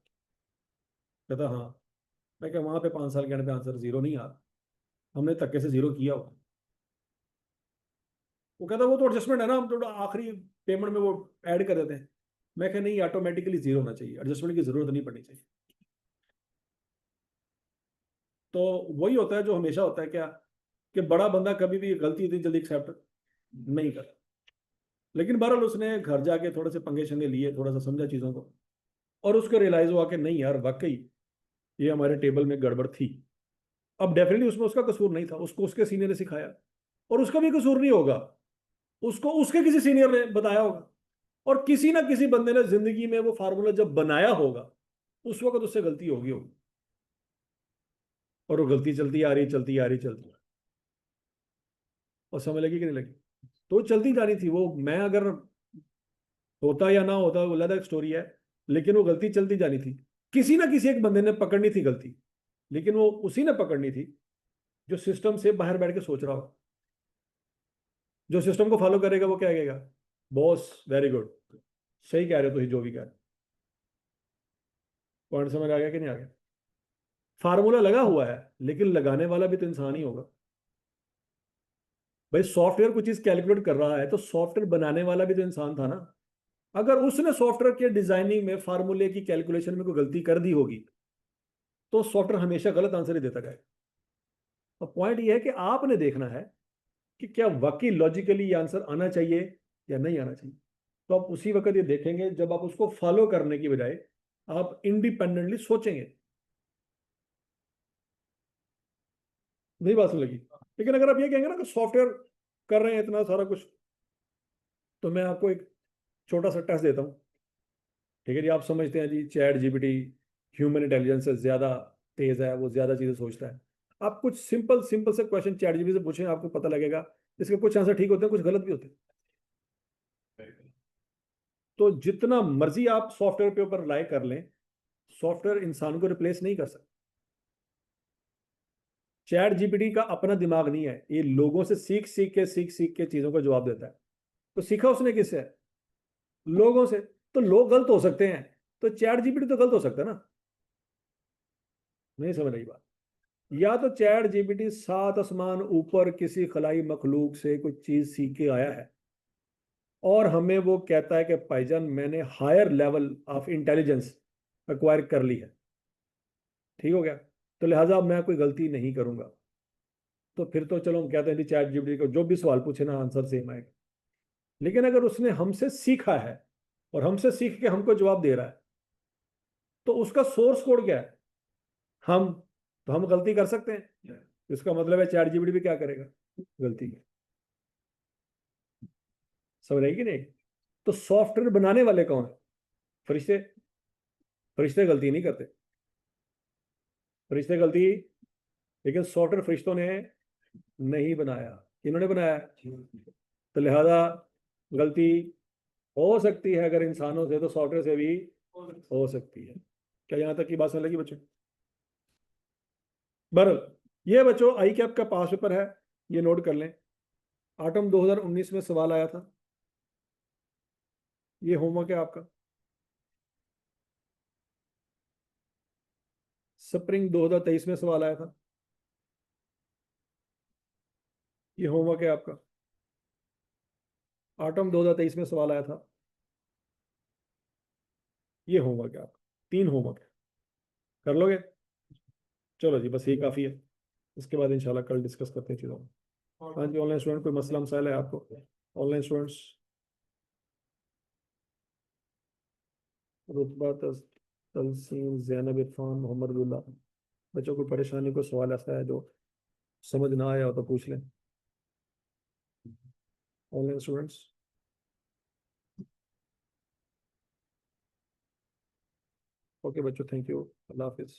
कहता हाँ। मैं क्या वहां पे 5 साल के एंड पे आंसर 0 नहीं आ रहा, हमने धक्के से 0 किया हुआ। वो कहता वो तो एडजस्टमेंट है ना, हम थोड़ा आखिरी पेमेंट में वो ऐड कर देते हैं। मैं क्या नहीं, ऑटोमेटिकली 0 होना चाहिए, एडजस्टमेंट की जरूरत नहीं पड़नी चाहिए। तो वही होता है जो हमेशा होता है क्या, कि बड़ा बंदा कभी भी गलती इतनी जल्दी एक्सेप्ट नहीं करता। लेकिन बहरहाल उसने घर जाके थोड़े से पंगे शंगे लिए, थोड़ा सा समझा चीज़ों को, और उसको रियलाइज हुआ कि नहीं यार वाकई ये हमारे टेबल में गड़बड़ थी। अब डेफिनेटली उसमें उसका कसूर नहीं था, उसको उसके सीनियर ने सिखाया, और उसका भी कसूर नहीं होगा, उसको उसके किसी सीनियर ने बताया होगा, और किसी ना किसी बंदे ने जिंदगी में वो फार्मूला जब बनाया होगा उस वक्त उससे गलती होगी। और वो गलती चलती आ रही चलती आ रही चलती आ रही। और समझ लगी कि नहीं लगी? तो वो चलती जा रही थी। वो मैं अगर होता या ना होता वो अलग स्टोरी है, लेकिन वो गलती चलती जा रही थी। किसी ना किसी एक बंदे ने पकड़नी थी गलती, लेकिन वो उसी ने पकड़नी थी जो सिस्टम से बाहर बैठ के सोच रहा हो। जो सिस्टम को फॉलो करेगा वो क्या कहेगा, बॉस वेरी गुड, सही कह रहे हो, तो जो भी कह रहे। पॉइंट समझ आ गया कि नहीं आ गया? फार्मूला लगा हुआ है, लेकिन लगाने वाला भी तो इंसान ही होगा। भाई सॉफ्टवेयर कुछ चीज कैलकुलेट कर रहा है तो सॉफ्टवेयर बनाने वाला भी तो इंसान था ना। अगर उसने सॉफ्टवेयर के डिजाइनिंग में फार्मूले की कैलकुलेशन में कोई गलती कर दी होगी तो सॉफ्टवेयर हमेशा गलत आंसर ही देता जाएगा। और पॉइंट ये है कि आपने देखना है कि क्या वाकई लॉजिकली ये आंसर आना चाहिए या नहीं आना चाहिए। तो आप उसी वक्त ये देखेंगे जब आप उसको फॉलो करने की बजाय आप इंडिपेंडेंटली सोचेंगे। नहीं बात समझ लगी? लेकिन अगर आप ये कहेंगे ना कि सॉफ्टवेयर कर रहे हैं इतना सारा कुछ, तो मैं आपको एक छोटा सा टेस्ट देता हूँ। ठीक है जी, आप समझते हैं जी चैट जीपीटी ह्यूमन इंटेलिजेंस से ज़्यादा तेज़ है, वो ज़्यादा चीज़ें सोचता है। आप कुछ सिंपल सिंपल से क्वेश्चन चैट जीपीटी से पूछें, आपको पता लगेगा इसके कुछ आंसर ठीक होते हैं, कुछ गलत भी होते हैं। तो जितना मर्जी आप सॉफ्टवेयर पे ऊपर रिलाई कर लें, सॉफ्टवेयर इंसान को रिप्लेस नहीं कर सकता। चैट जीपीटी का अपना दिमाग नहीं है, ये लोगों से सीख सीख के चीजों का जवाब देता है। तो सीखा उसने किससे? लोगों से। तो लोग गलत हो सकते हैं, तो चैट जीपीटी तो गलत हो सकता है ना? नहीं समझ रही बात? या तो चैट जीपीटी सात आसमान ऊपर किसी खलाई मखलूक से कुछ चीज सीख के आया है, और हमें वो कहता है कि भाईजान मैंने higher level of intelligence acquire कर ली है, ठीक हो गया, तो लिहाजा मैं कोई गलती नहीं करूंगा। तो फिर तो चलो हम कहते हैं चैट जीपीटी को जो भी सवाल पूछे ना आंसर सेम आएगा। लेकिन अगर उसने हमसे सीखा है और हमसे सीख के हमको जवाब दे रहा है, तो उसका सोर्स कोड क्या है? हम। तो हम गलती कर सकते हैं। इसका मतलब है चैट जीपीटी भी क्या करेगा? गलती। समझ रही कि नहीं? तो सॉफ्टवेयर बनाने वाले कौन है? फरिश्ते। फरिश्ते गलती नहीं करते। फरिश्ते गलती, लेकिन सॉफ्टवेयर फरिश्तों ने नहीं बनाया। इन्होंने बनाया। तो लिहाजा गलती हो सकती है, अगर इंसानों से तो सॉफ्टवेयर से भी हो सकती है। क्या यहां तक की बात समझ लगी बच्चों? बहरहाल ये बच्चों आई कैप का पास पेपर है, ये नोट कर लें। ऑटम 2019 में सवाल आया था, ये होमवर्क है आपका। स्प्रिंग 2023 में सवाल आया था, ये होमवर्क है आपका। ऑटम 2023 में सवाल आया था, ये होमवर्क है आपका। 3 होमवर्क है, कर लोगे? चलो जी, बस ये काफ़ी है। इसके बाद इंशाल्लाह कल डिस्कस करते हैं चीज़ों को। हाँ जी, ऑनलाइन स्टूडेंट कोई मसला मसाइल है आपको? ऑनलाइन स्टूडेंट्स, रुतबा तलसीम जैनब इरफान मोहम्मद अब्दुल्ला, बच्चों को परेशानी को सवाल ऐसा है जो समझ ना आया हो तो पूछ लें। ऑनलाइन स्टूडेंट्स, ओके बच्चों, थैंक यू, अल्लाह हाफिज़।